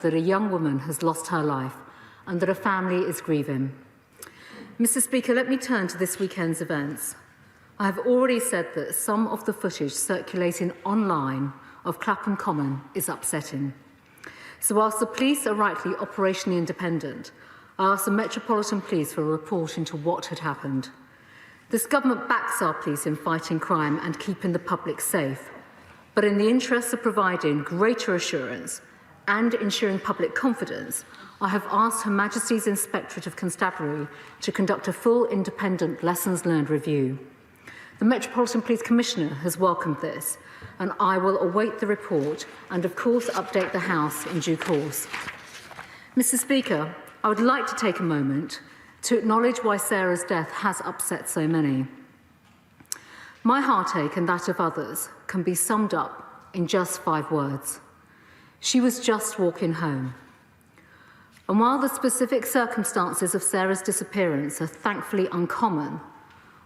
that a young woman has lost her life and that a family is grieving. Mr. Speaker, let me turn to this weekend's events. I have already said that some of the footage circulating online of Clapham Common is upsetting. So whilst the police are rightly operationally independent, I asked the Metropolitan Police for a report into what had happened. This government backs our police in fighting crime and keeping the public safe. But in the interest of providing greater assurance and ensuring public confidence, I have asked Her Majesty's Inspectorate of Constabulary to conduct a full independent lessons learned review. The Metropolitan Police Commissioner has welcomed this, and I will await the report and, of course, update the House in due course. Mr. Speaker, I would like to take a moment to acknowledge why Sarah's death has upset so many. My heartache and that of others can be summed up in just 5 words. She was just walking home. And while the specific circumstances of Sarah's disappearance are thankfully uncommon,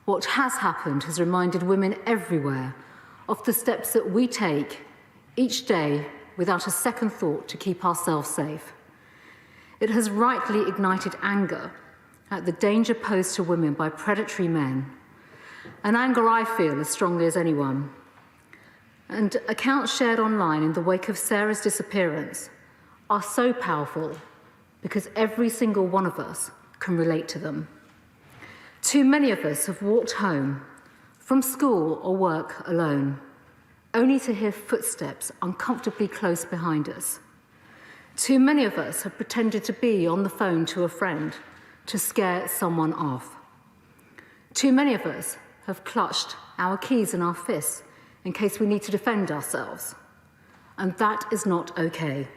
what has happened has reminded women everywhere of the steps that we take each day without a second thought to keep ourselves safe. It has rightly ignited anger at the danger posed to women by predatory men, an anger I feel as strongly as anyone. And accounts shared online in the wake of Sarah's disappearance are so powerful because every single one of us can relate to them. Too many of us have walked home from school or work alone, only to hear footsteps uncomfortably close behind us. Too many of us have pretended to be on the phone to a friend to scare someone off. Too many of us have clutched our keys in our fists in case we need to defend ourselves. And that is not okay.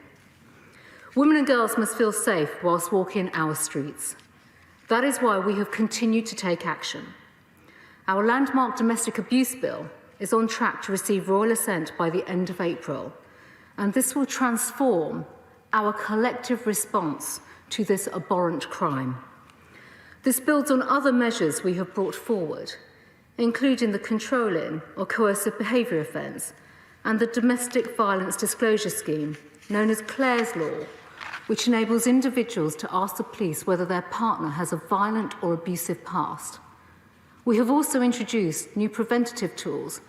Women and girls must feel safe whilst walking our streets. That is why we have continued to take action. Our landmark domestic abuse bill is on track to receive royal assent by the end of April, and this will transform our collective response to this abhorrent crime. This builds on other measures we have brought forward, including the controlling or coercive behaviour offence and the domestic violence disclosure scheme, known as Clare's Law, which enables individuals to ask the police whether their partner has a violent or abusive past. We have also introduced new preventative tools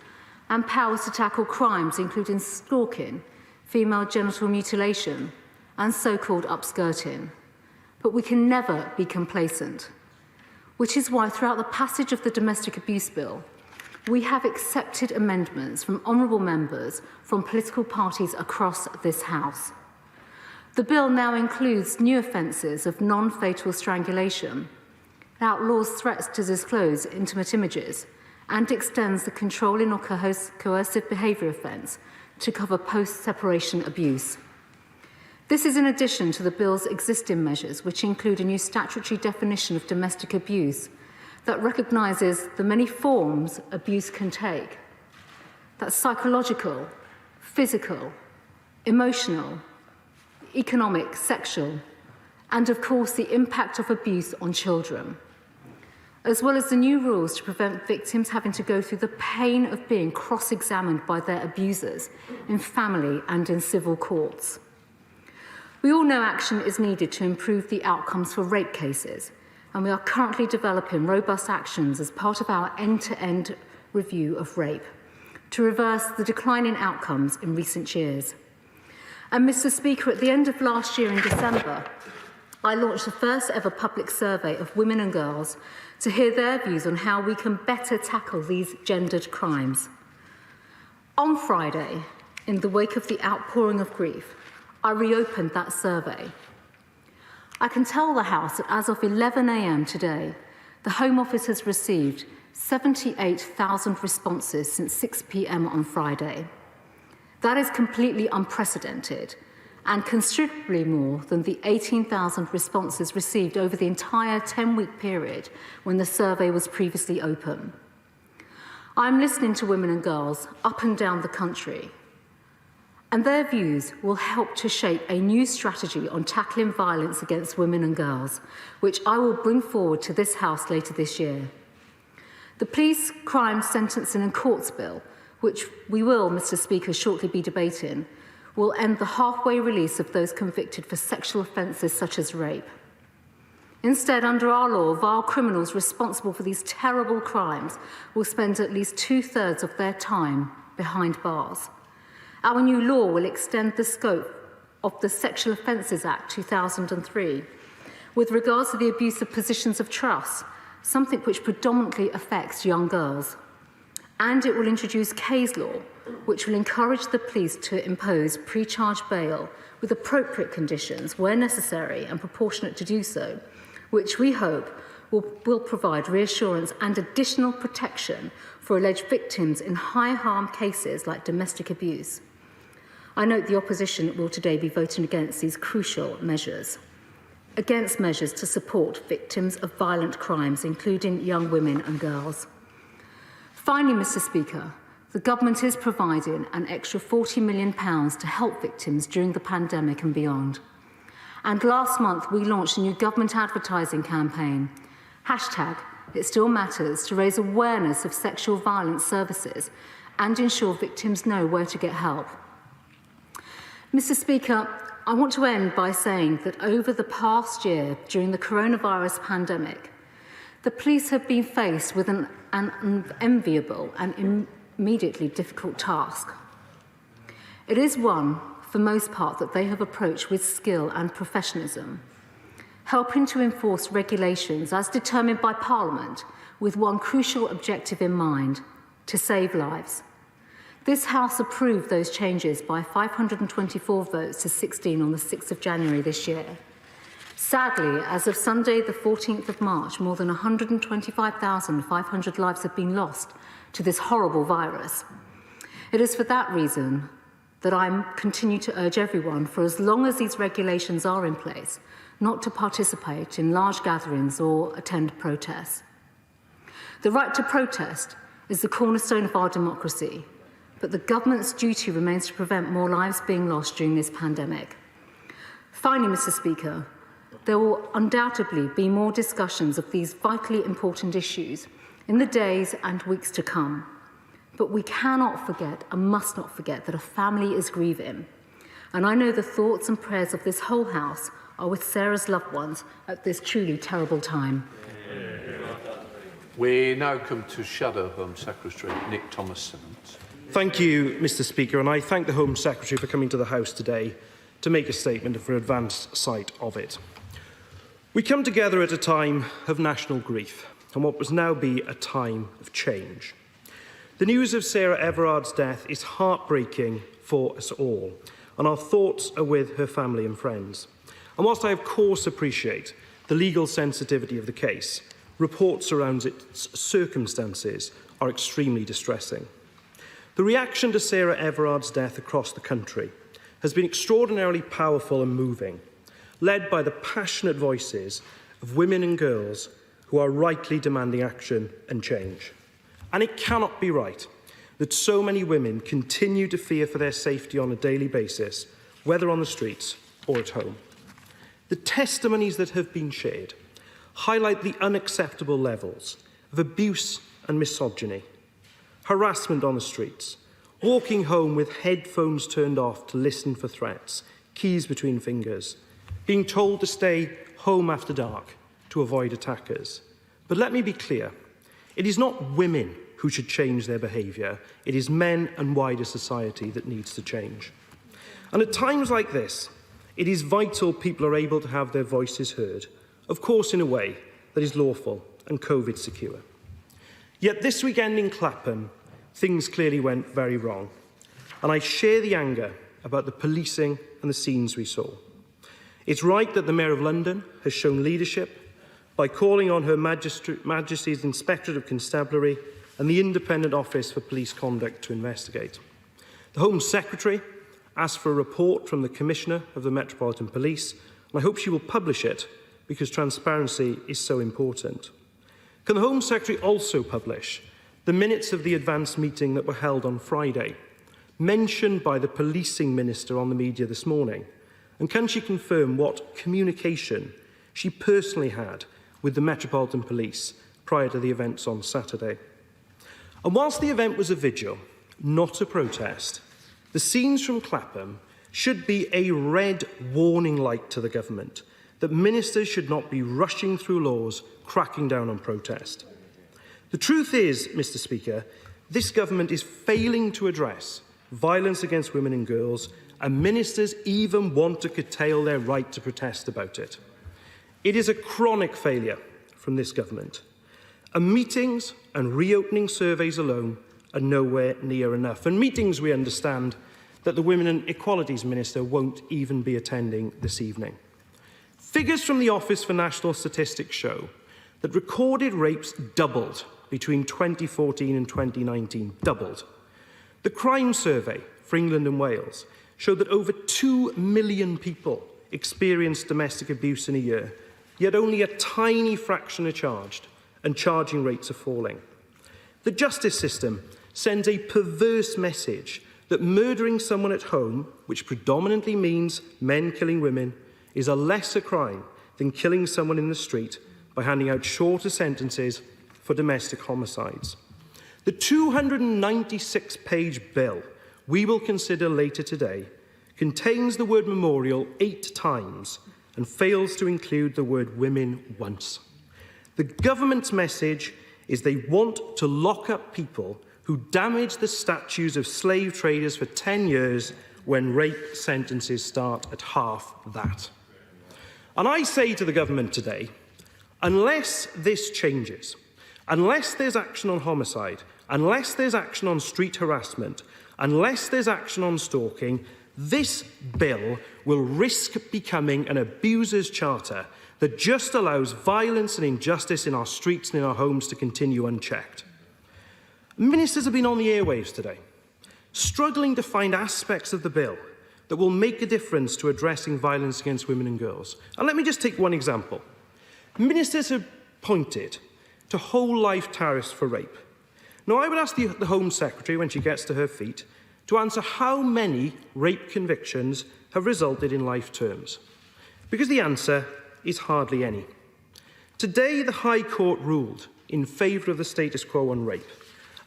and powers to tackle crimes including stalking, female genital mutilation, and so-called upskirting. But we can never be complacent, which is why throughout the passage of the Domestic Abuse Bill, we have accepted amendments from honourable members from political parties across this House. The bill now includes new offences of non-fatal strangulation, outlaws threats to disclose intimate images, and extends the controlling or coercive behaviour offence to cover post-separation abuse. This is in addition to the bill's existing measures, which include a new statutory definition of domestic abuse that recognises the many forms abuse can take. That's psychological, physical, emotional, economic, sexual, and of course the impact of abuse on children, as well as the new rules to prevent victims having to go through the pain of being cross-examined by their abusers in family and in civil courts. We all know action is needed to improve the outcomes for rape cases, and we are currently developing robust actions as part of our end-to-end review of rape to reverse the declining outcomes in recent years. And Mr. Speaker, at the end of last year in December, I launched the first ever public survey of women and girls to hear their views on how we can better tackle these gendered crimes. On Friday, in the wake of the outpouring of grief, I reopened that survey. I can tell the House that as of 11 a.m. today, the Home Office has received 78,000 responses since 6 p.m. on Friday. That is completely unprecedented and considerably more than the 18,000 responses received over the entire 10-week period when the survey was previously open. I'm listening to women and girls up and down the country, and their views will help to shape a new strategy on tackling violence against women and girls, which I will bring forward to this House later this year. The Police, Crime, Sentencing and Courts Bill, which we will, Mr. Speaker, shortly be debating, will end the halfway release of those convicted for sexual offences such as rape. Instead, under our law, vile criminals responsible for these terrible crimes will spend at least 2/3 of their time behind bars. Our new law will extend the scope of the Sexual Offences Act 2003 with regards to the abuse of positions of trust, something which predominantly affects young girls. And it will introduce case law, which will encourage the police to impose pre-charge bail with appropriate conditions where necessary and proportionate to do so, which we hope will provide reassurance and additional protection for alleged victims in high-harm cases like domestic abuse. I note the opposition will today be voting against these crucial measures, against measures to support victims of violent crimes, including young women and girls. Finally, Mr. Speaker, the government is providing an extra £40 million to help victims during the pandemic and beyond. And last month, we launched a new government advertising campaign, #ItStillMatters, to raise awareness of sexual violence services and ensure victims know where to get help. Mr. Speaker, I want to end by saying that over the past year, during the coronavirus pandemic, the police have been faced with an unenviable and immediately difficult task. It is one, for most part, that they have approached with skill and professionalism, helping to enforce regulations as determined by Parliament with one crucial objective in mind: to save lives. This House approved those changes by 524 votes to 16 on the 6th of January this year. Sadly, as of Sunday, the 14th of March, more than 125,500 lives have been lost to this horrible virus. It is for that reason that I continue to urge everyone, for as long as these regulations are in place, not to participate in large gatherings or attend protests. The right to protest is the cornerstone of our democracy, but the government's duty remains to prevent more lives being lost during this pandemic. Finally, Mr. Speaker, there will undoubtedly be more discussions of these vitally important issues in the days and weeks to come. But we cannot forget and must not forget that a family is grieving. And I know the thoughts and prayers of this whole House are with Sarah's loved ones at this truly terrible time. We now come to Shadow Home Secretary Nick Thomason. Thank you, Mr. Speaker, and I thank the Home Secretary for coming to the House today to make a statement and for advanced sight of it. We come together at a time of national grief and what must now be a time of change. The news of Sarah Everard's death is heartbreaking for us all, and our thoughts are with her family and friends. And whilst I of course appreciate the legal sensitivity of the case, reports around its circumstances are extremely distressing. The reaction to Sarah Everard's death across the country has been extraordinarily powerful and moving, led by the passionate voices of women and girls who are rightly demanding action and change. And it cannot be right that so many women continue to fear for their safety on a daily basis, whether on the streets or at home. The testimonies that have been shared highlight the unacceptable levels of abuse and misogyny, harassment on the streets, walking home with headphones turned off to listen for threats, keys between fingers, being told to stay home after dark to avoid attackers. But let me be clear. It is not women who should change their behaviour. It is men and wider society that needs to change. And at times like this, it is vital people are able to have their voices heard, of course in a way that is lawful and COVID secure. Yet this weekend in Clapham, things clearly went very wrong. And I share the anger about the policing and the scenes we saw. It's right that the Mayor of London has shown leadership by calling on Her Majesty's Inspectorate of Constabulary and the Independent Office for Police Conduct to investigate. The Home Secretary asked for a report from the Commissioner of the Metropolitan Police, and I hope she will publish it because transparency is so important. Can the Home Secretary also publish the minutes of the advanced meeting that were held on Friday, mentioned by the Policing Minister on the media this morning? And can she confirm what communication she personally had with the Metropolitan Police prior to the events on Saturday? And whilst the event was a vigil, not a protest, the scenes from Clapham should be a red warning light to the government that ministers should not be rushing through laws cracking down on protest. The truth is, Mr. Speaker, this government is failing to address violence against women and girls, and ministers even want to curtail their right to protest about it. It is a chronic failure from this government. And meetings and reopening surveys alone are nowhere near enough. And meetings, we understand, that the Women and Equalities Minister won't even be attending this evening. Figures from the Office for National Statistics show that recorded rapes doubled between 2014 and 2019, doubled. The Crime Survey for England and Wales showed that over 2 million people experienced domestic abuse in a year, yet only a tiny fraction are charged, and charging rates are falling. The justice system sends a perverse message that murdering someone at home, which predominantly means men killing women, is a lesser crime than killing someone in the street by handing out shorter sentences for domestic homicides. The 296-page bill we will consider later today contains the word memorial 8 times and fails to include the word women once. The government's message is they want to lock up people who damage the statues of slave traders for 10 years when rape sentences start at half that. And I say to the government today, unless this changes, unless there's action on homicide, unless there's action on street harassment, unless there's action on stalking, this bill will risk becoming an abuser's charter that just allows violence and injustice in our streets and in our homes to continue unchecked. Ministers have been on the airwaves today, struggling to find aspects of the bill that will make a difference to addressing violence against women and girls. And let me just take one example. Ministers have pointed to whole-life tariffs for rape. Now, I would ask the Home Secretary, when she gets to her feet, to answer how many rape convictions have resulted in life terms. Because the answer is hardly any. Today, the High Court ruled in favour of the status quo on rape.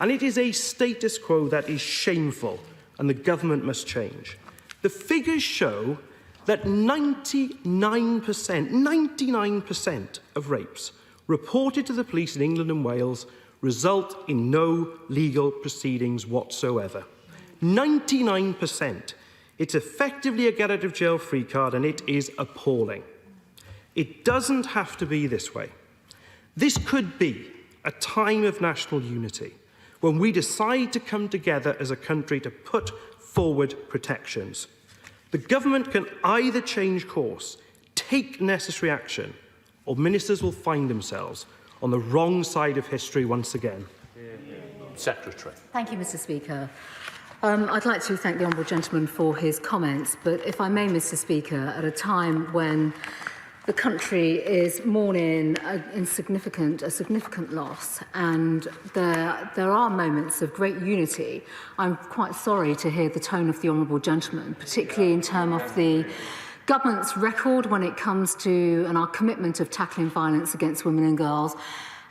And it is a status quo that is shameful, and the government must change. The figures show that 99% of rapes reported to the police in England and Wales result in no legal proceedings whatsoever. 99%. It's effectively a get-out-of-jail-free card, and it is appalling. It doesn't have to be this way. This could be a time of national unity, when we decide to come together as a country to put forward protections. The government can either change course, take necessary action, or ministers will find themselves on the wrong side of history once again. Secretary. Thank you, Mr. Speaker. I'd like to thank the Honourable Gentleman for his comments, but if I may, Mr. Speaker, at a time when the country is mourning a significant loss, and there are moments of great unity. I'm quite sorry to hear the tone of the Honourable Gentleman, particularly in terms of the government's record when it comes to our commitment of tackling violence against women and girls.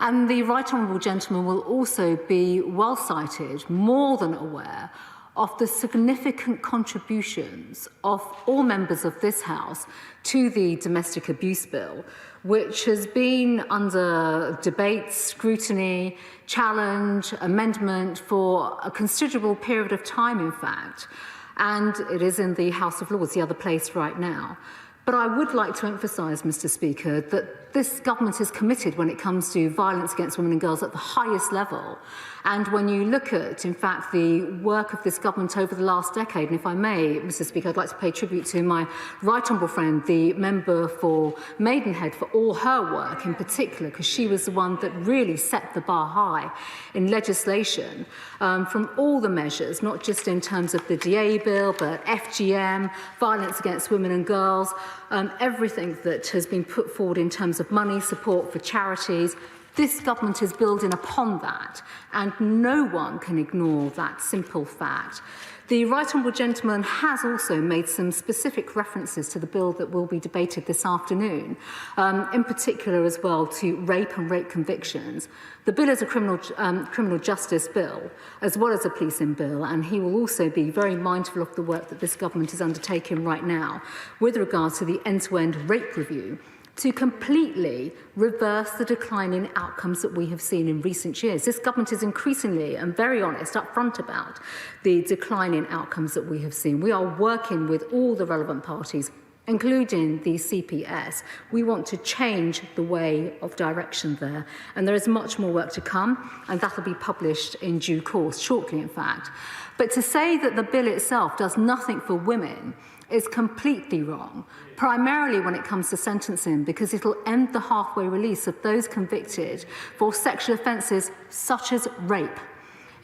And the Right Honourable Gentleman will also be well cited, more than aware, of the significant contributions of all members of this House to the Domestic Abuse Bill, which has been under debate, scrutiny, challenge, amendment for a considerable period of time, in fact. And it is in the House of Lords, the other place right now. But I would like to emphasise, Mr. Speaker, that this government is committed when it comes to violence against women and girls at the highest level. And when you look at, in fact, the work of this government over the last decade, and if I may, Mr. Speaker, I'd like to pay tribute to my right honourable friend, the member for Maidenhead, for all her work in particular, because she was the one that really set the bar high in legislation from all the measures, not just in terms of the DA bill, but FGM, violence against women and girls, everything that has been put forward in terms of money, support for charities. This government is building upon that, and no one can ignore that simple fact. The Right Honourable Gentleman has also made some specific references to the bill that will be debated this afternoon, in particular as well to rape and rape convictions. The bill is a criminal justice bill, as well as a policing bill, and he will also be very mindful of the work that this government is undertaking right now with regard to the end-to-end rape review, to completely reverse the declining outcomes that we have seen in recent years. This government is increasingly and very honest up front about the declining outcomes that we have seen. We are working with all the relevant parties, including the CPS. We want to change the way of direction there, and there is much more work to come, and that will be published in due course, shortly in fact. But to say that the bill itself does nothing for women is completely wrong, primarily when it comes to sentencing, because it'll end the halfway release of those convicted for sexual offences such as rape.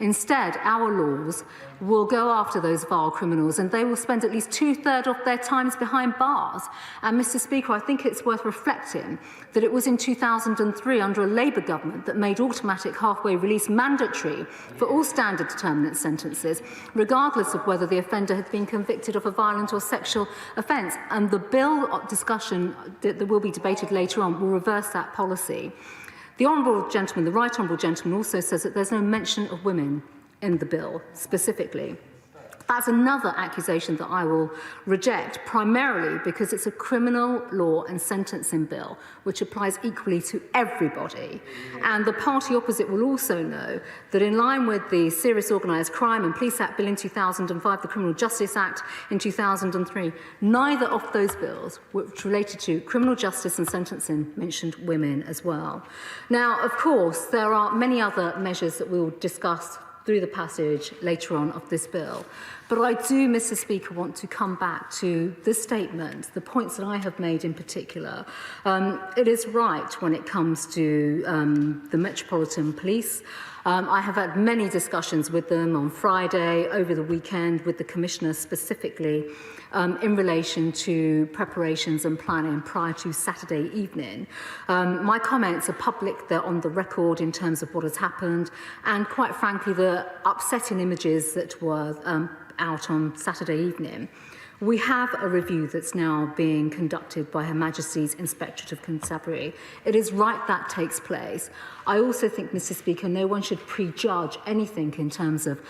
Instead, our laws will go after those vile criminals, and they will spend at least 2/3 of their times behind bars. And Mr. Speaker, I think it's worth reflecting that it was in 2003 under a Labour government that made automatic halfway release mandatory for all standard determinant sentences, regardless of whether the offender had been convicted of a violent or sexual offence. And the bill discussion that will be debated later on will reverse that policy. The Honourable Gentleman, the Right Honourable Gentleman, also says that there's no mention of women in the bill specifically. That's another accusation that I will reject, primarily because it's a criminal law and sentencing bill, which applies equally to everybody. And the party opposite will also know that in line with the Serious Organised Crime and Police Act Bill in 2005, the Criminal Justice Act in 2003, neither of those bills, which related to criminal justice and sentencing, mentioned women as well. Now, of course, there are many other measures that we will discuss through the passage later on of this bill. But I do, Mr. Speaker, want to come back to the statement, the points that I have made in particular. It is right when it comes to the Metropolitan Police. I have had many discussions with them on Friday, over the weekend, with the Commissioner specifically, in relation to preparations and planning prior to Saturday evening. My comments are public, they're on the record in terms of what has happened, and quite frankly, the upsetting images that were out on Saturday evening. We have a review that's now being conducted by Her Majesty's Inspectorate of Constabulary. It is right that takes place. I also think, Mr. Speaker, no one should prejudge anything in terms of,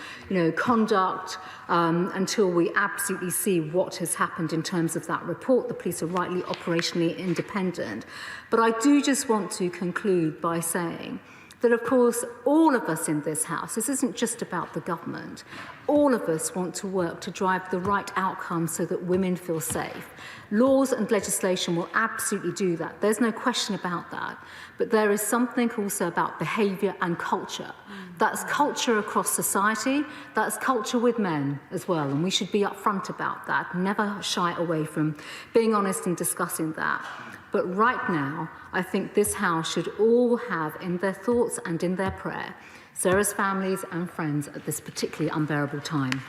conduct until we absolutely see what has happened in terms of that report. The police are rightly operationally independent. But I do just want to conclude by saying that, of course, all of us in this House, this isn't just about the government, all of us want to work to drive the right outcome so that women feel safe. Laws and legislation will absolutely do that. There's no question about that. But there is something also about behaviour and culture. That's culture across society, that's culture with men as well, and we should be upfront about that, never shy away from being honest and discussing that. But right now, I think this House should all have in their thoughts and in their prayer Sarah's families and friends at this particularly unbearable time.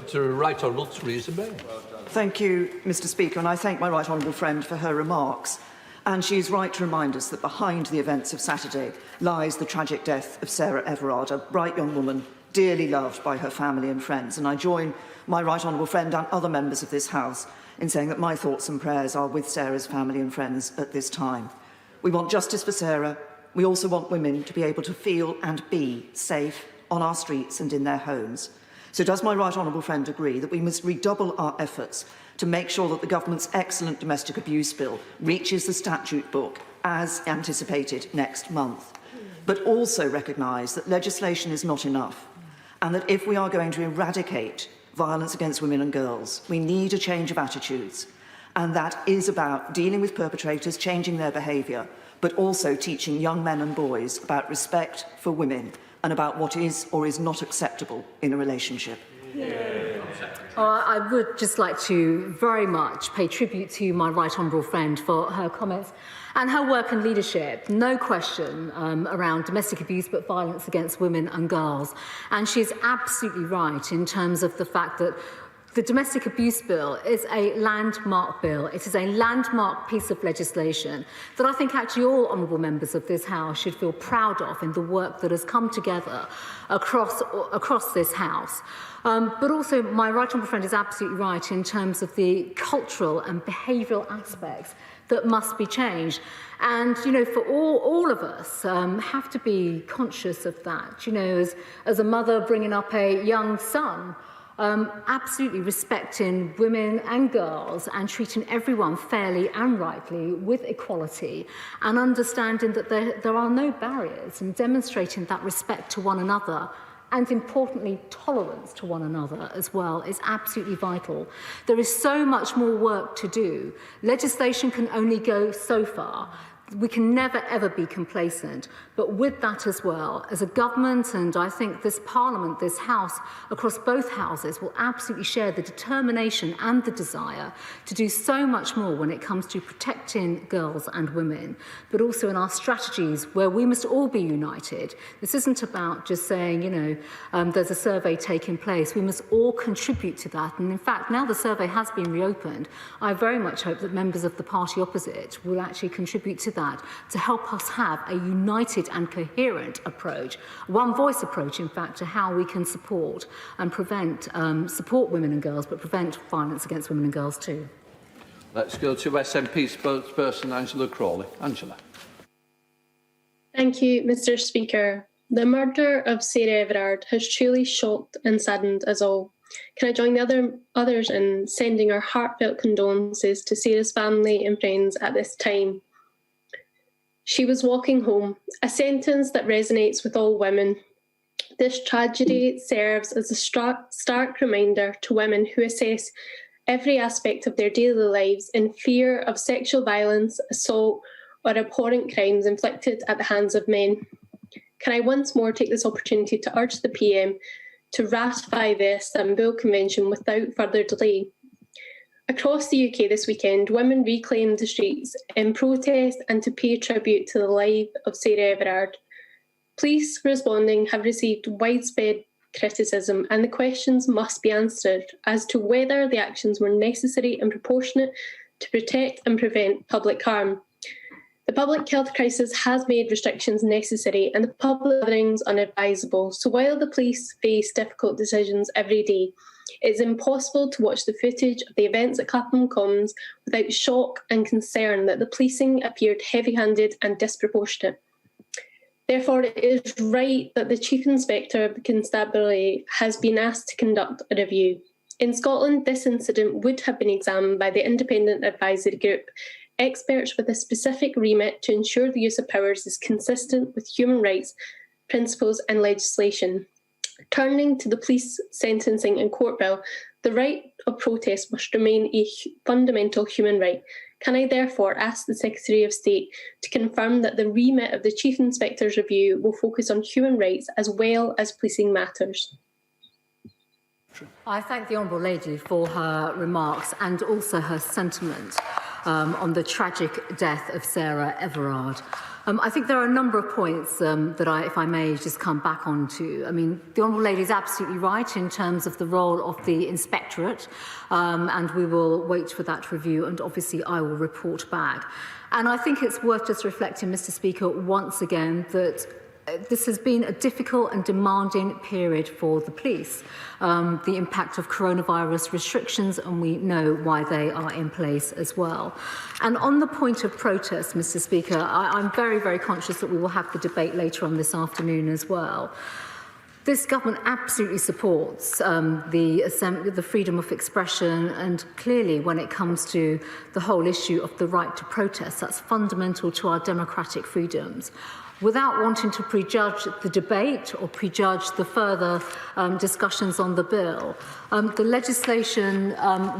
To Right Honourable Theresa May. Thank you, Mr. Speaker, and I thank my right honourable friend for her remarks. And she is right to remind us that behind the events of Saturday lies the tragic death of Sarah Everard, a bright young woman dearly loved by her family and friends. And I join my right honourable friend and other members of this House in saying that my thoughts and prayers are with Sarah's family and friends at this time. We want justice for Sarah. We also want women to be able to feel and be safe on our streets and in their homes. So does my right honourable friend agree that we must redouble our efforts to make sure that the government's excellent domestic abuse bill reaches the statute book as anticipated next month, but also recognise that legislation is not enough, and that if we are going to eradicate violence against women and girls, we need a change of attitudes, and that is about dealing with perpetrators, changing their behaviour, but also teaching young men and boys about respect for women and about what is or is not acceptable in a relationship. I would just like to very much pay tribute to my right honourable friend for her comments and her work and leadership, no question, around domestic abuse but violence against women and girls. And she's absolutely right in terms of the fact that The Domestic Abuse Bill is a landmark bill. It is a landmark piece of legislation that I think actually all honourable members of this House should feel proud of in the work that has come together across this House. But also, my right honourable friend is absolutely right in terms of the cultural and behavioural aspects that must be changed. And, you know, for all of us have to be conscious of that. You know, as a mother bringing up a young son, absolutely respecting women and girls and treating everyone fairly and rightly with equality and understanding that there are no barriers and demonstrating that respect to one another and, importantly, tolerance to one another as well is absolutely vital. There is so much more work to do. Legislation can only go so far. We can never, ever be complacent. But with that as well, as a government, and I think this Parliament, this House, across both houses, will absolutely share the determination and the desire to do so much more when it comes to protecting girls and women, but also in our strategies where we must all be united. This isn't about just saying, you know, there's a survey taking place. We must all contribute to that. And in fact, now the survey has been reopened, I very much hope that members of the party opposite will actually contribute to that to help us have a united and coherent approach, one voice approach, in fact, to how we can support and support women and girls, but prevent violence against women and girls too. Let's go to SNP spokesperson Angela Crawley. Angela. Thank you, Mr. Speaker. The murder of Sarah Everard has truly shocked and saddened us all. Can I join the others in sending our heartfelt condolences to Sarah's family and friends at this time? She was walking home, a sentence that resonates with all women. This tragedy serves as a stark reminder to women who assess every aspect of their daily lives in fear of sexual violence, assault, or abhorrent crimes inflicted at the hands of men. Can I once more take this opportunity to urge the PM to ratify the Istanbul Convention without further delay? Across the UK this weekend, women reclaimed the streets in protest and to pay tribute to the life of Sarah Everard. Police responding have received widespread criticism, and the questions must be answered as to whether the actions were necessary and proportionate to protect and prevent public harm. The public health crisis has made restrictions necessary and the public gatherings unadvisable, so while the police face difficult decisions every day, it's impossible to watch the footage of the events at Clapham Commons without shock and concern that the policing appeared heavy-handed and disproportionate. Therefore, it is right that the Chief Inspector of the Constabulary has been asked to conduct a review. In Scotland, this incident would have been examined by the Independent Advisory Group, experts with a specific remit to ensure the use of powers is consistent with human rights, principles and legislation. Turning to the police sentencing and court bill, the right of protest must remain a fundamental human right. Can I therefore ask the Secretary of State to confirm that the remit of the Chief Inspector's review will focus on human rights as well as policing matters? I thank the Honourable Lady for her remarks and also her sentiment on the tragic death of Sarah Everard. I think there are a number of points that if I may just come back onto. I mean, the Honourable Lady is absolutely right in terms of the role of the Inspectorate, and we will wait for that review, and obviously I will report back. And I think it's worth just reflecting, Mr. Speaker, once again that this has been a difficult and demanding period for the police. The impact of coronavirus restrictions, and we know why they are in place as well. And on the point of protest, Mr. Speaker, I'm very, very conscious that we will have the debate later on this afternoon as well. This government absolutely supports the freedom of expression, and clearly when it comes to the whole issue of the right to protest, that's fundamental to our democratic freedoms. Without wanting to prejudge the debate or prejudge the further discussions on the bill, the legislation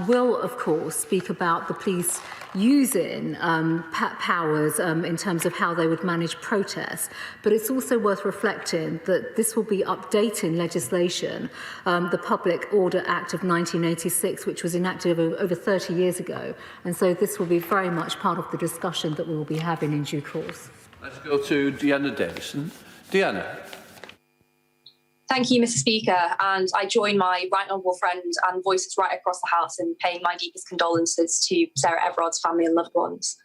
will, of course, speak about the police using powers in terms of how they would manage protests. But it's also worth reflecting that this will be updating legislation, the Public Order Act of 1986, which was enacted over 30 years ago. And so this will be very much part of the discussion that we will be having in due course. Let's go to Deanna Davies. Deanna. Thank you, Mr. Speaker, and I join my right honourable friend and voices right across the House in paying my deepest condolences to Sarah Everard's family and loved ones.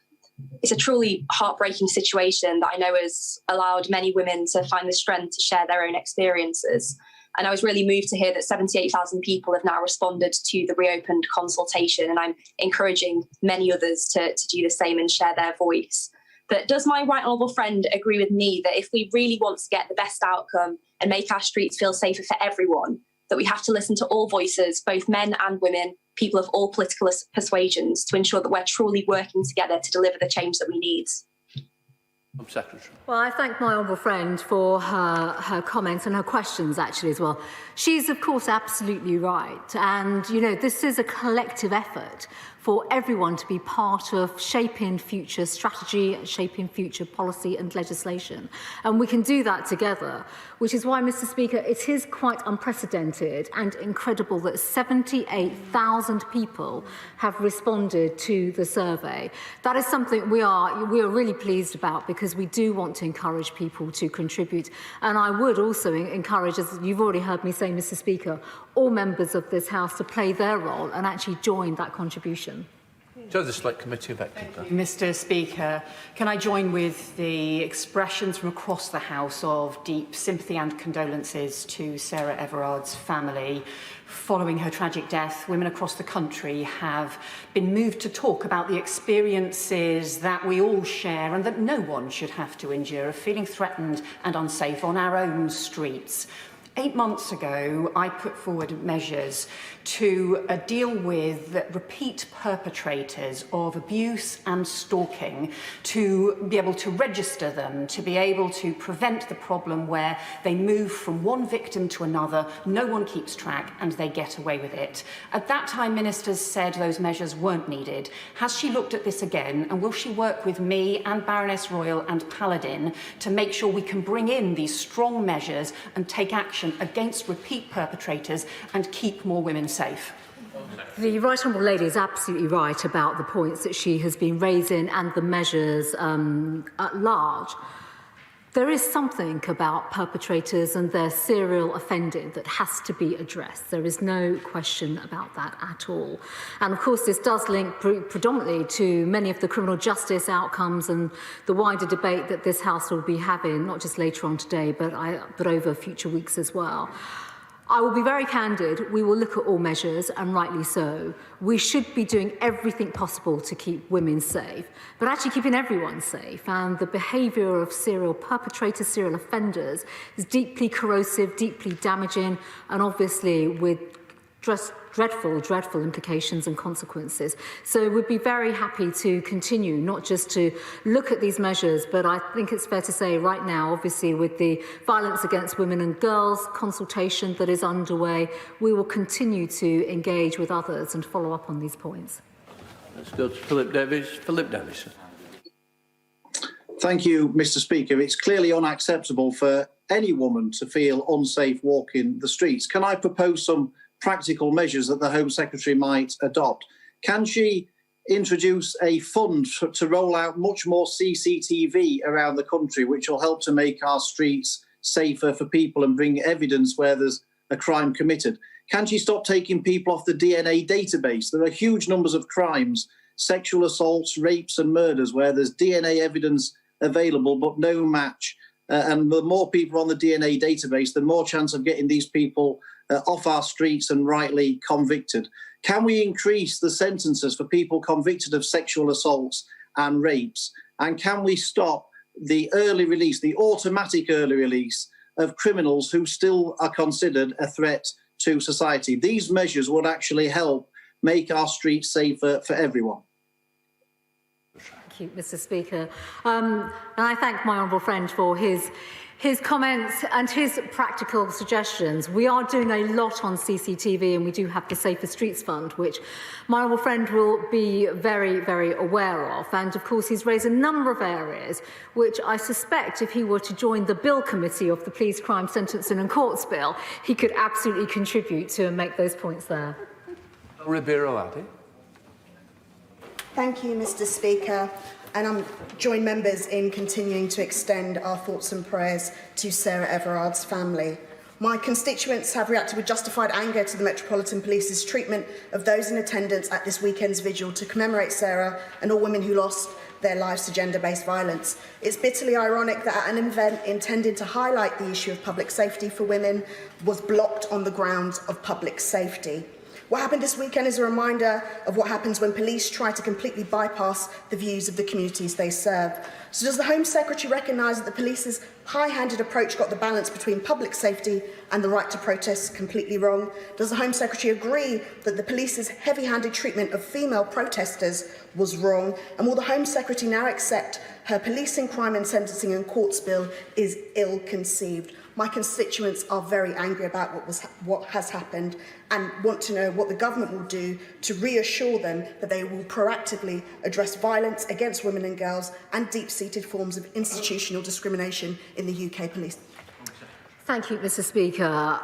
It's a truly heartbreaking situation that I know has allowed many women to find the strength to share their own experiences. And I was really moved to hear that 78,000 people have now responded to the reopened consultation, and I'm encouraging many others to do the same and share their voice. But does my right honourable friend agree with me that if we really want to get the best outcome and make our streets feel safer for everyone, that we have to listen to all voices, both men and women, people of all political persuasions, to ensure that we're truly working together to deliver the change that we need? Secretary. Well, I thank my honourable friend for her comments and her questions, actually, as well. She's, of course, absolutely right. And, you know, this is a collective effort for everyone to be part of shaping future strategy, shaping future policy and legislation. And we can do that together, which is why, Mr. Speaker, it is quite unprecedented and incredible that 78,000 people have responded to the survey. That is something we are really pleased about, because we do want to encourage people to contribute. And I would also encourage, as you've already heard me say, Mr. Speaker, all members of this House to play their role and actually join that contribution. To the Select Committee of Exeter. Mr. Speaker, can I join with the expressions from across the House of deep sympathy and condolences to Sarah Everard's family. Following her tragic death, women across the country have been moved to talk about the experiences that we all share and that no one should have to endure, of feeling threatened and unsafe on our own streets. 8 months ago, I put forward measures to deal with repeat perpetrators of abuse and stalking, to be able to register them, to be able to prevent the problem where they move from one victim to another, no one keeps track, and they get away with it. At that time, ministers said those measures weren't needed. Has she looked at this again, and will she work with me and Baroness Royal and Paladin to make sure we can bring in these strong measures and take action against repeat perpetrators and keep more women safe? The Right Honourable Lady is absolutely right about the points that she has been raising and the measures at large. There is something about perpetrators and their serial offending that has to be addressed. There is no question about that at all. And of course, this does link predominantly to many of the criminal justice outcomes and the wider debate that this House will be having, not just later on today, but over future weeks as well. I will be very candid. We will look at all measures, and rightly so. We should be doing everything possible to keep women safe, but actually keeping everyone safe. And the behaviour of serial perpetrators, serial offenders, is deeply corrosive, deeply damaging, and obviously with dreadful implications and consequences. So we'd be very happy to continue, not just to look at these measures, but I think it's fair to say right now, obviously with the violence against women and girls consultation that is underway, we will continue to engage with others and follow up on these points. Let's go to Philip Davies. Philip Davies. Thank you, Mr. Speaker. It's clearly unacceptable for any woman to feel unsafe walking the streets. Can I propose some practical measures that the Home Secretary might adopt? Can she introduce a fund to roll out much more CCTV around the country, which will help to make our streets safer for people and bring evidence where there's a crime committed? Can she stop taking people off the DNA database? There are huge numbers of crimes, sexual assaults, rapes and murders, where there's DNA evidence available but no match. And the more people on the DNA database, the more chance of getting these people off our streets and rightly convicted. Can we increase the sentences for people convicted of sexual assaults and rapes? And can we stop the early release, the automatic early release of criminals who still are considered a threat to society? These measures would actually help make our streets safer for everyone. Thank you, Mr. Speaker. And I thank my honourable friend for his comments and his practical suggestions. We are doing a lot on CCTV, and we do have the Safer Streets Fund, which my honourable friend will be very, very aware of. And of course, he's raised a number of areas which I suspect if he were to join the Bill Committee of the Police, Crime, Sentencing and Courts Bill, he could absolutely contribute to and make those points there. Ribeiro Addy. Thank you, Mr. Speaker. And I'm join members in continuing to extend our thoughts and prayers to Sarah Everard's family. My constituents have reacted with justified anger to the Metropolitan Police's treatment of those in attendance at this weekend's vigil to commemorate Sarah and all women who lost their lives to gender-based violence. It's bitterly ironic that an event intended to highlight the issue of public safety for women was blocked on the grounds of public safety. What happened this weekend is a reminder of what happens when police try to completely bypass the views of the communities they serve. So does the Home Secretary recognise that the police's high-handed approach got the balance between public safety and the right to protest completely wrong? Does the Home Secretary agree that the police's heavy-handed treatment of female protesters was wrong? And will the Home Secretary now accept her policing, crime and sentencing and courts bill is ill-conceived? My constituents are very angry about what has happened and want to know what the government will do to reassure them that they will proactively address violence against women and girls and deep-seated forms of institutional discrimination in the UK police. Thank you, Mr. Speaker.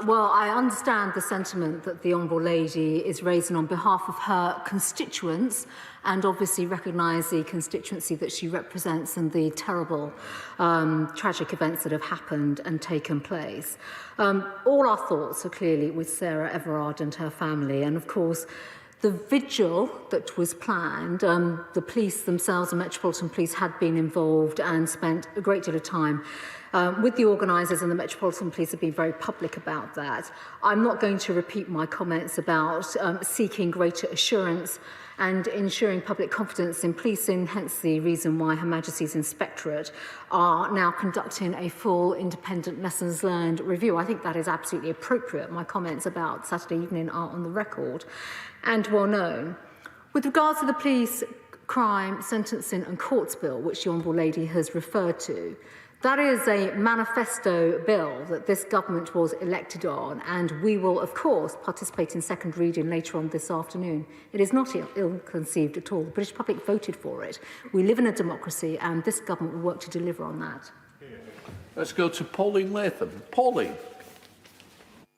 Well, I understand the sentiment that the Honourable Lady is raising on behalf of her constituents and obviously recognise the constituency that she represents and the terrible, tragic events that have happened and taken place. All our thoughts are clearly with Sarah Everard and her family, and of course, the vigil that was planned, the police themselves, the Metropolitan Police, had been involved and spent a great deal of time with the organisers, and the Metropolitan Police have been very public about that. I'm not going to repeat my comments about seeking greater assurance and ensuring public confidence in policing, hence the reason why Her Majesty's Inspectorate are now conducting a full independent lessons learned review. I think that is absolutely appropriate. My comments about Saturday evening are on the record and well known. With regards to the police, crime, sentencing and courts bill, which the Honourable Lady has referred to, that is a manifesto bill that this government was elected on, and we will, of course, participate in second reading later on this afternoon. It is not ill-conceived at all. The British public voted for it. We live in a democracy, and this government will work to deliver on that. Let's go to Pauline Latham. Pauline.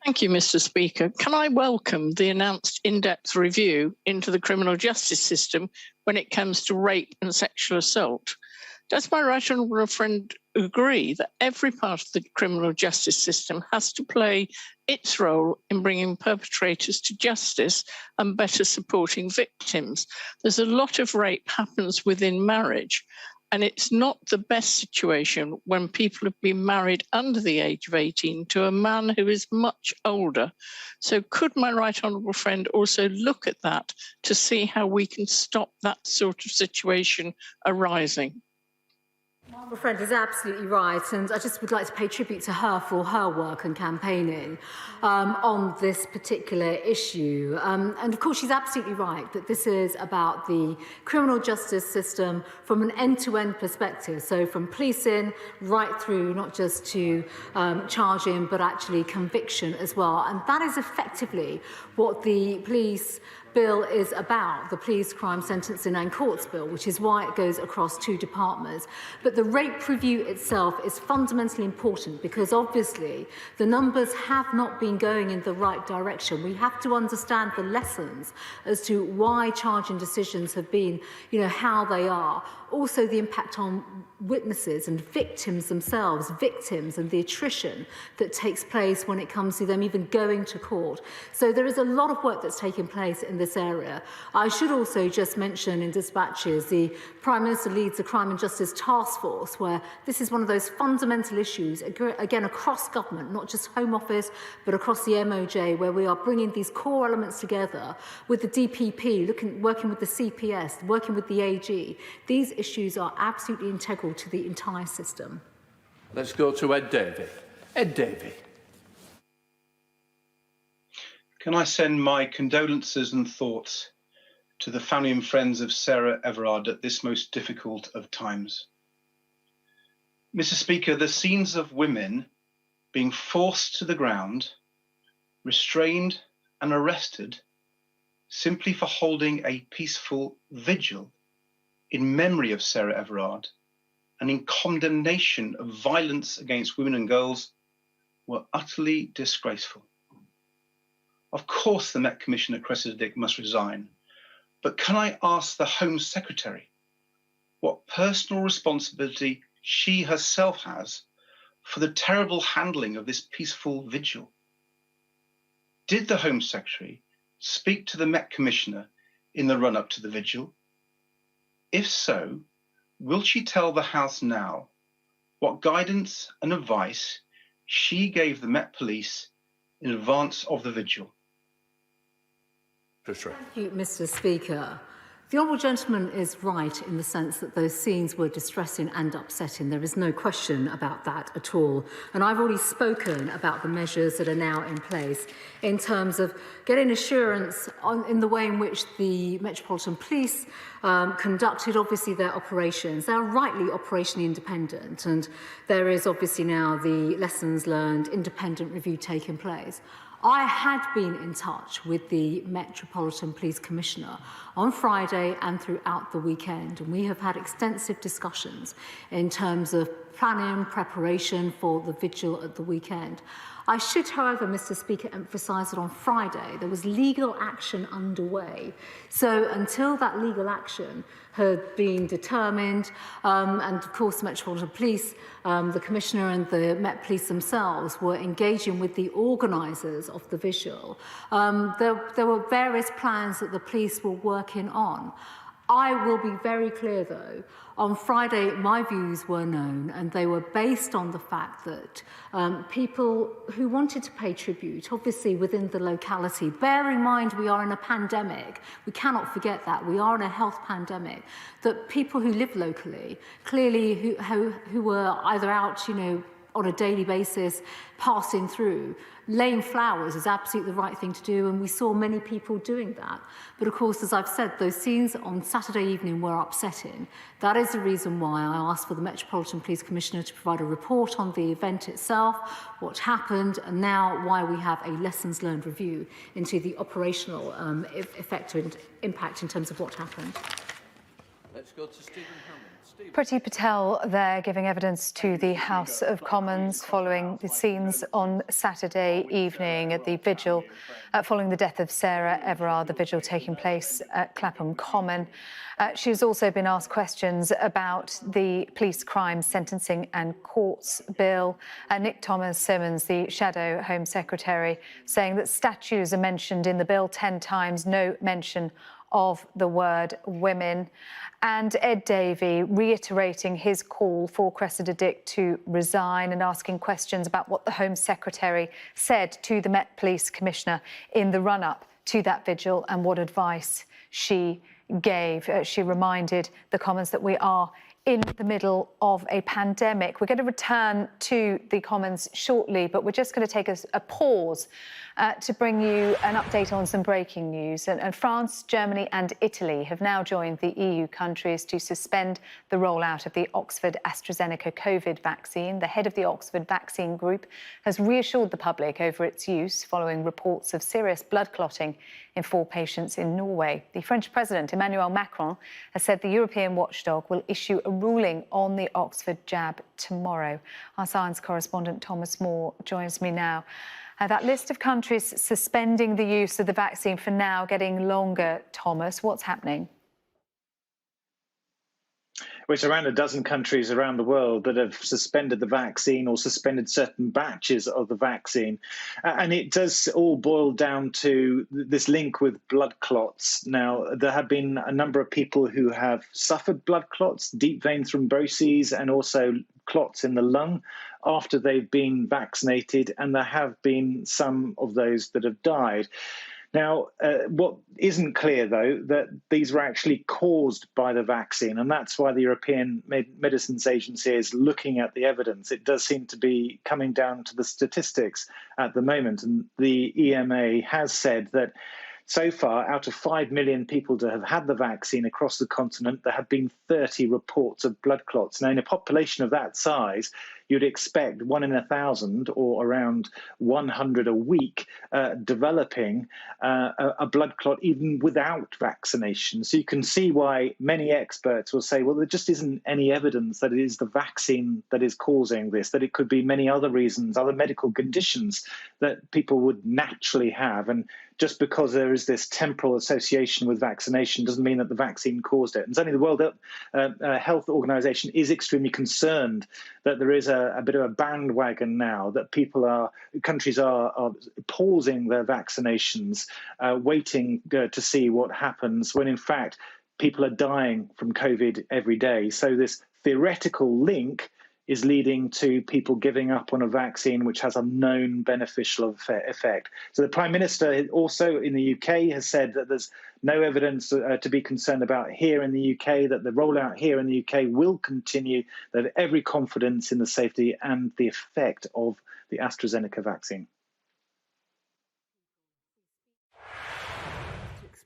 Thank you, Mr. Speaker. Can I welcome the announced in-depth review into the criminal justice system when it comes to rape and sexual assault? Does my right honourable friend agree that every part of the criminal justice system has to play its role in bringing perpetrators to justice and better supporting victims? There's a lot of rape happens within marriage, and it's not the best situation when people have been married under the age of 18 to a man who is much older. So could my right honourable friend also look at that to see how we can stop that sort of situation arising? My friend is absolutely right, and I just would like to pay tribute to her for her work and campaigning on this particular issue. And of course, she's absolutely right that this is about the criminal justice system from an end-to-end perspective, so from policing right through not just to charging, but actually conviction as well. And that is effectively what the police bill is about, the police, crime, sentencing and courts bill, which is why it goes across two departments. But the rape review itself is fundamentally important because obviously the numbers have not been going in the right direction. We have to understand the lessons as to why charging decisions have been, how they are. Also the impact on witnesses and victims themselves, victims and the attrition that takes place when it comes to them even going to court. So there is a lot of work that's taking place in this area. I should also just mention in dispatches, the Prime Minister leads the Crime and Justice Task Force, where this is one of those fundamental issues, again, across government, not just Home Office, but across the MOJ, where we are bringing these core elements together with the DPP, working with the CPS, working with the AG. These issues are absolutely integral to the entire system. Let's go to Ed Davey. Ed Davey. Can I send my condolences and thoughts to the family and friends of Sarah Everard at this most difficult of times? Mr. Speaker, the scenes of women being forced to the ground, restrained and arrested simply for holding a peaceful vigil in memory of Sarah Everard and in condemnation of violence against women and girls were utterly disgraceful. Of course, the Met Commissioner Cressida Dick must resign, but can I ask the Home Secretary what personal responsibility she herself has for the terrible handling of this peaceful vigil? Did the Home Secretary speak to the Met Commissioner in the run-up to the vigil? If so, will she tell the House now what guidance and advice she gave the Met Police in advance of the vigil? Thank you, Mr. Speaker. The Honourable Gentleman is right in the sense that those scenes were distressing and upsetting. There is no question about that at all. And I've already spoken about the measures that are now in place in terms of getting assurance in the way in which the Metropolitan Police conducted, obviously, their operations. They are rightly operationally independent, and there is obviously now the lessons learned independent review taking place. I had been in touch with the Metropolitan Police Commissioner on Friday and throughout the weekend, and we have had extensive discussions in terms of planning, preparation for the vigil at the weekend. I should, however, Mr. Speaker, emphasise that on Friday there was legal action underway. So until that legal action had been determined, and of course the Metropolitan Police, the Commissioner and the Met Police themselves were engaging with the organisers of the vigil, there were various plans that the police were working on. I will be very clear, though. On Friday, my views were known, and they were based on the fact that people who wanted to pay tribute, obviously within the locality, bear in mind we are in a pandemic, we cannot forget that, we are in a health pandemic, that people who live locally, clearly who were either out, on a daily basis, passing through, laying flowers is absolutely the right thing to do, and we saw many people doing that. But of course, as I've said, those scenes on Saturday evening were upsetting. That is the reason why I asked for the Metropolitan Police Commissioner to provide a report on the event itself, what happened, and now why we have a lessons learned review into the operational effect and impact in terms of what happened. Let's go to Stephen Hammond. Priti Patel there giving evidence to the House of Commons following the scenes on Saturday evening at the vigil, following the death of Sarah Everard, the vigil taking place at Clapham Common. She's also been asked questions about the Police Crime Sentencing and Courts Bill. Nick Thomas-Symonds, the Shadow Home Secretary, saying that statues are mentioned in the bill 10 times, no mention of the word women. And Ed Davies reiterating his call for Cressida Dick to resign and asking questions about what the Home Secretary said to the Met Police Commissioner in the run-up to that vigil and what advice she gave. She reminded the Commons that we are in the middle of a pandemic. We're going to return to the Commons shortly, but we're just going to take a pause to bring you an update on some breaking news. And France, Germany and Italy have now joined the EU countries to suspend the rollout of the Oxford AstraZeneca COVID vaccine. The head of the Oxford Vaccine Group has reassured the public over its use following reports of serious blood clotting in 4 patients in Norway. The French President, Emmanuel Macron, has said the European watchdog will issue a ruling on the Oxford jab tomorrow. Our science correspondent Thomas Moore joins me now. That list of countries suspending the use of the vaccine for now getting longer. Thomas, what's happening? Well, it's around a dozen countries around the world that have suspended the vaccine or suspended certain batches of the vaccine. And it does all boil down to this link with blood clots. Now, there have been a number of people who have suffered blood clots, deep vein thromboses, and also clots in the lung after they've been vaccinated. And there have been some of those that have died. Now, what isn't clear, though, that these were actually caused by the vaccine, and that's why the European Medicines Agency is looking at the evidence. It does seem to be coming down to the statistics at the moment, and the EMA has said that so far, out of 5 million people to have had the vaccine across the continent, there have been 30 reports of blood clots. Now, in a population of that size, you'd expect 1 in 1,000 or around 100 a week developing a blood clot even without vaccination. So you can see why many experts will say, well, there just isn't any evidence that it is the vaccine that is causing this, that it could be many other reasons, other medical conditions that people would naturally have. And just because there is this temporal association with vaccination doesn't mean that the vaccine caused it. And certainly the World Health Organization is extremely concerned that there is a bit of a bandwagon now that countries are pausing their vaccinations, waiting to see what happens, when in fact people are dying from COVID every day. So this theoretical link is leading to people giving up on a vaccine which has a known beneficial effect. So the Prime Minister also in the UK has said that there's no evidence to be concerned about here in the UK, that the rollout here in the UK will continue, that every confidence in the safety and the effect of the AstraZeneca vaccine.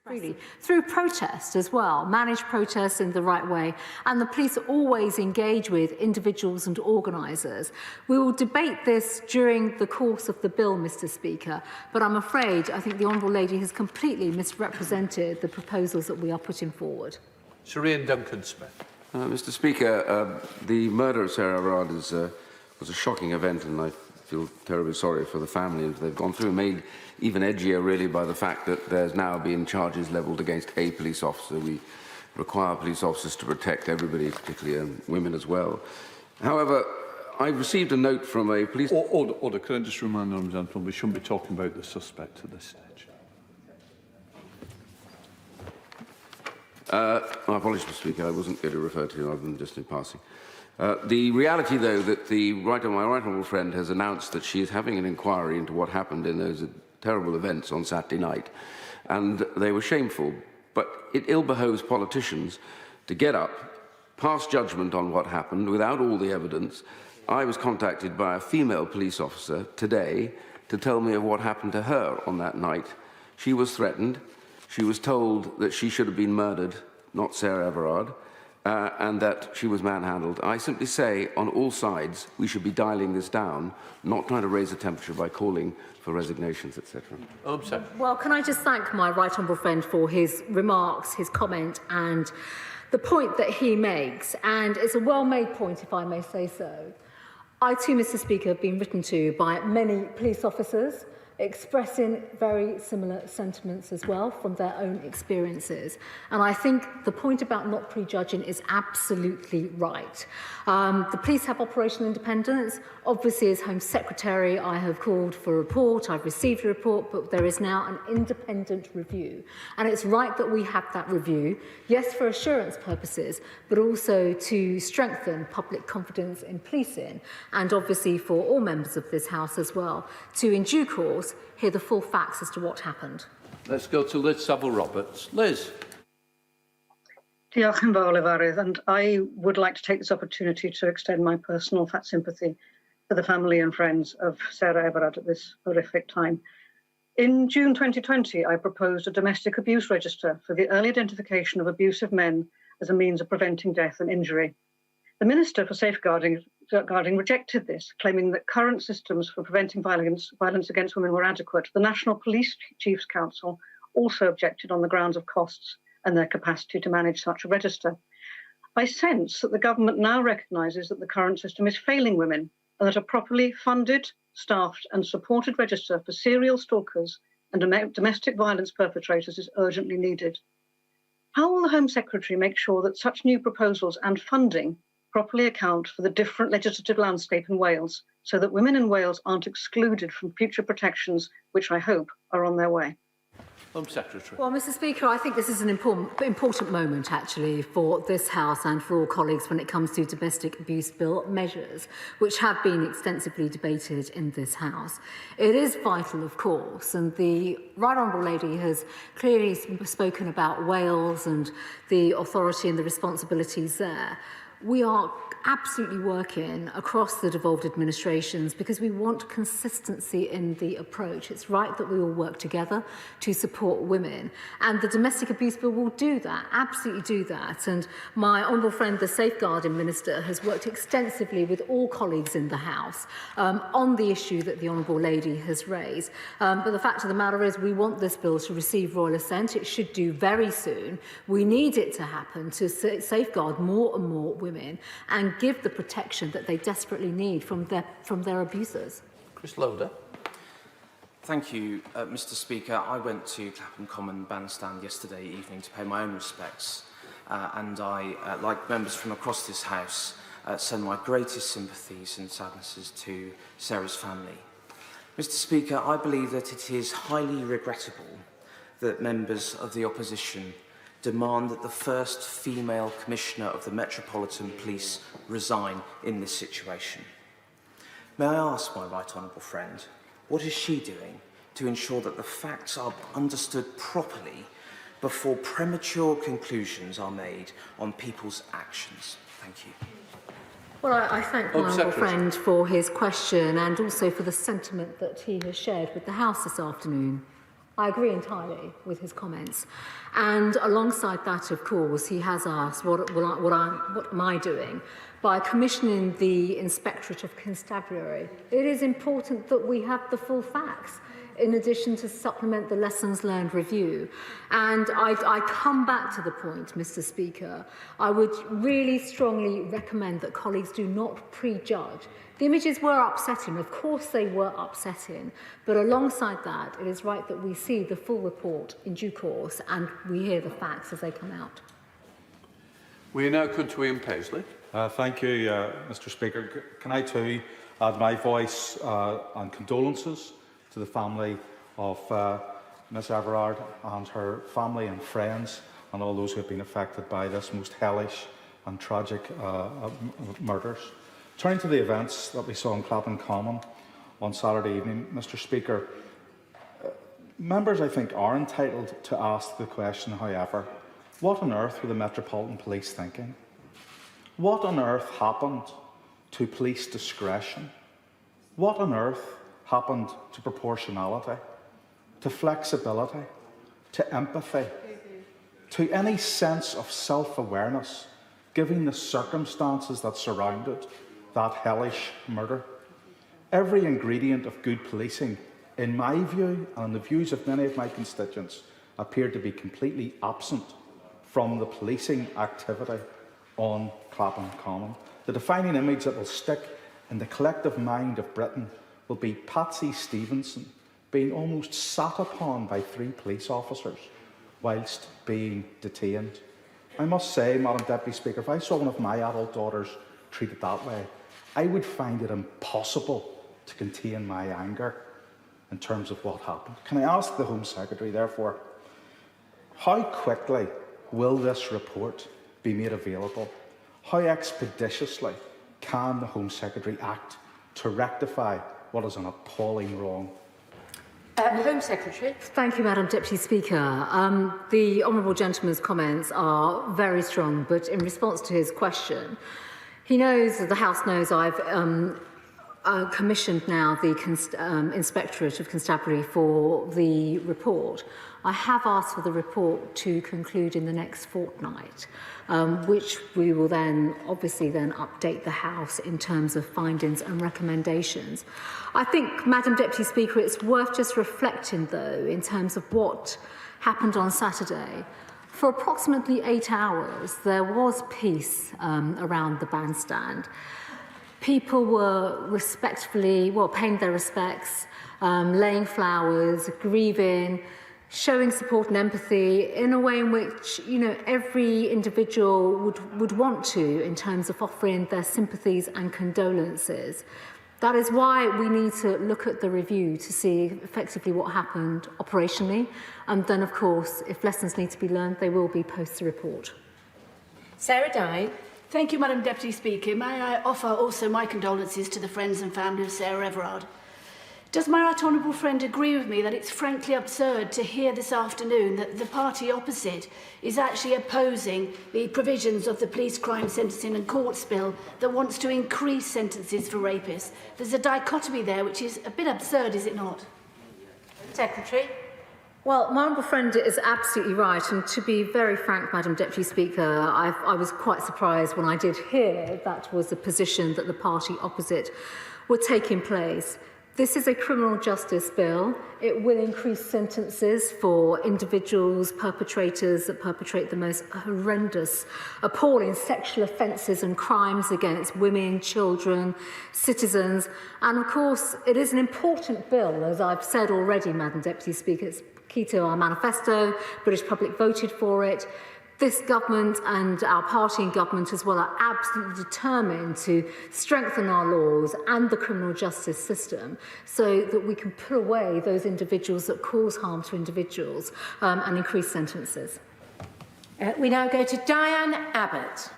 Really, through protest as well, manage protests in the right way, and the police always engage with individuals and organisers. We will debate this during the course of the bill, Mr. Speaker, but I'm afraid I think the Honourable Lady has completely misrepresented the proposals that we are putting forward. Sir Ian Duncan-Smith. Mr. Speaker, the murder of Sarah Everard was a shocking event, and I feel terribly sorry for the family as they've gone through, made even edgier really by the fact that there's now been charges levelled against a police officer. We require police officers to protect everybody, particularly women as well. However, I received a note from a police... Order. Can I just remind the Honourable Gentleman, we shouldn't be talking about the suspect at this stage. My apologies, Mr. Speaker, I wasn't going to refer to you other than just in passing. The reality, though, that my right honourable friend has announced that she is having an inquiry into what happened in those terrible events on Saturday night, and they were shameful, but it ill behoves politicians to get up, pass judgment on what happened without all the evidence. I was contacted by a female police officer today to tell me of what happened to her on that night. She was threatened. She was told that she should have been murdered, not Sarah Everard, and that she was manhandled. I simply say, on all sides, we should be dialing this down, not trying to raise the temperature by calling for resignations, etc. Well, can I just thank my right honourable friend for his remarks, his comment, and the point that he makes. And it's a well-made point, if I may say so. I too, Mr. Speaker, have been written to by many police officers expressing very similar sentiments as well from their own experiences. And I think the point about not prejudging is absolutely right. The police have operational independence. Obviously, as Home Secretary, I have called for a report. I've received a report, but there is now an independent review. And it's right that we have that review, yes, for assurance purposes, but also to strengthen public confidence in policing, and obviously for all members of this House as well, to, in due course, hear the full facts as to what happened. Let's go to Liz Saville-Roberts. Liz. Diolch yn fawr, Lefarydd, and I would like to take this opportunity to extend my personal sympathy to the family and friends of Sarah Everard at this horrific time. In June 2020, I proposed a domestic abuse register for the early identification of abusive men as a means of preventing death and injury. The Minister for Safeguarding rejected this, claiming that current systems for preventing violence against women were adequate. The National Police Chiefs Council also objected on the grounds of costs and their capacity to manage such a register. I sense that the government now recognises that the current system is failing women and that a properly funded, staffed and supported register for serial stalkers and domestic violence perpetrators is urgently needed. How will the Home Secretary make sure that such new proposals and funding properly account for the different legislative landscape in Wales so that women in Wales aren't excluded from future protections, which I hope are on their way? Home Secretary. Well, Mr. Speaker, I think this is an important moment, actually, for this House and for all colleagues when it comes to domestic abuse bill measures, which have been extensively debated in this House. It is vital, of course, and the Right Honourable Lady has clearly spoken about Wales and the authority and the responsibilities there. We are absolutely working across the devolved administrations because we want consistency in the approach. It's right that we all work together to support women, and the domestic abuse bill will do that, absolutely do that. And my honourable friend, the Safeguarding Minister, has worked extensively with all colleagues in the House on the issue that the Honourable Lady has raised. But the fact of the matter is we want this bill to receive royal assent. It should do very soon. We need it to happen to safeguard more and more women and give the protection that they desperately need from their abusers. Chris Loader. Thank you, Mr. Speaker. I went to Clapham Common Bandstand yesterday evening to pay my own respects, and I, like members from across this House, send my greatest sympathies and sadnesses to Sarah's family. Mr. Speaker, I believe that it is highly regrettable that members of the opposition demand that the first female Commissioner of the Metropolitan Police resign in this situation. May I ask my right honourable friend, what is she doing to ensure that the facts are understood properly before premature conclusions are made on people's actions? Thank you. Well, I thank my honourable friend for his question and also for the sentiment that he has shared with the House this afternoon. I agree entirely with his comments. And alongside that, of course, he has asked what am I doing by commissioning the Inspectorate of Constabulary. It is important that we have the full facts, in addition to supplement the lessons learned review. And I come back to the point, Mr. Speaker, I would really strongly recommend that colleagues do not prejudge. The images were upsetting, of course they were upsetting, but alongside that, it is right that we see the full report in due course and we hear the facts as they come out. We now come to Ian Paisley. Thank you, Mr. Speaker. Can I too add my voice and condolences to the family of Ms Everard and her family and friends and all those who have been affected by this most hellish and tragic murders. Turning to the events that we saw in Clapham Common on Saturday evening, Mr. Speaker, members, I think, are entitled to ask the question, however, what on earth were the Metropolitan Police thinking? What on earth happened to police discretion? What on earth happened to proportionality, to flexibility, to empathy, to any sense of self-awareness, given the circumstances that surrounded that hellish murder? Every ingredient of good policing, in my view and in the views of many of my constituents, appeared to be completely absent from the policing activity on Clapham Common. The defining image that will stick in the collective mind of Britain will be Patsy Stevenson being almost sat upon by 3 police officers whilst being detained. I must say, Madam Deputy Speaker, if I saw one of my adult daughters treated that way, I would find it impossible to contain my anger in terms of what happened. Can I ask the Home Secretary, therefore, how quickly will this report be made available? How expeditiously can the Home Secretary act to rectify what is an appalling wrong? Home Secretary. Thank you, Madam Deputy Speaker. The honourable gentleman's comments are very strong, but in response to his question, he knows, the House knows, I've commissioned now the Inspectorate of Constabulary for the report. I have asked for the report to conclude in the next fortnight, which we will then obviously then update the House in terms of findings and recommendations. I think, Madam Deputy Speaker, it's worth just reflecting, though, in terms of what happened on Saturday. For approximately 8 hours, there was peace around the bandstand. People were respectfully, paying their respects, laying flowers, grieving, showing support and empathy in a way in which, every individual would want to, in terms of offering their sympathies and condolences. That is why we need to look at the review to see effectively what happened operationally. And then, of course, if lessons need to be learned, they will be post the report. Sarah Dye. Thank you, Madam Deputy Speaker. May I offer also my condolences to the friends and family of Sarah Everard. Does my right honourable friend agree with me that it's frankly absurd to hear this afternoon that the party opposite is actually opposing the provisions of the Police Crime Sentencing and Courts Bill that wants to increase sentences for rapists? There's a dichotomy there which is a bit absurd, is it not? Secretary. Well, my honourable friend is absolutely right, and to be very frank, Madam Deputy Speaker, I was quite surprised when I did hear that was the position that the party opposite were taking place. This is a criminal justice bill. It will increase sentences for individuals, perpetrators that perpetrate the most horrendous, appalling sexual offences and crimes against women, children, citizens. And of course, it is an important bill, as I've said already, Madam Deputy Speaker. It's key to our manifesto. British public voted for it. This government and our party in government as well are absolutely determined to strengthen our laws and the criminal justice system so that we can put away those individuals that cause harm to individuals and increase sentences. We now go to Diane Abbott.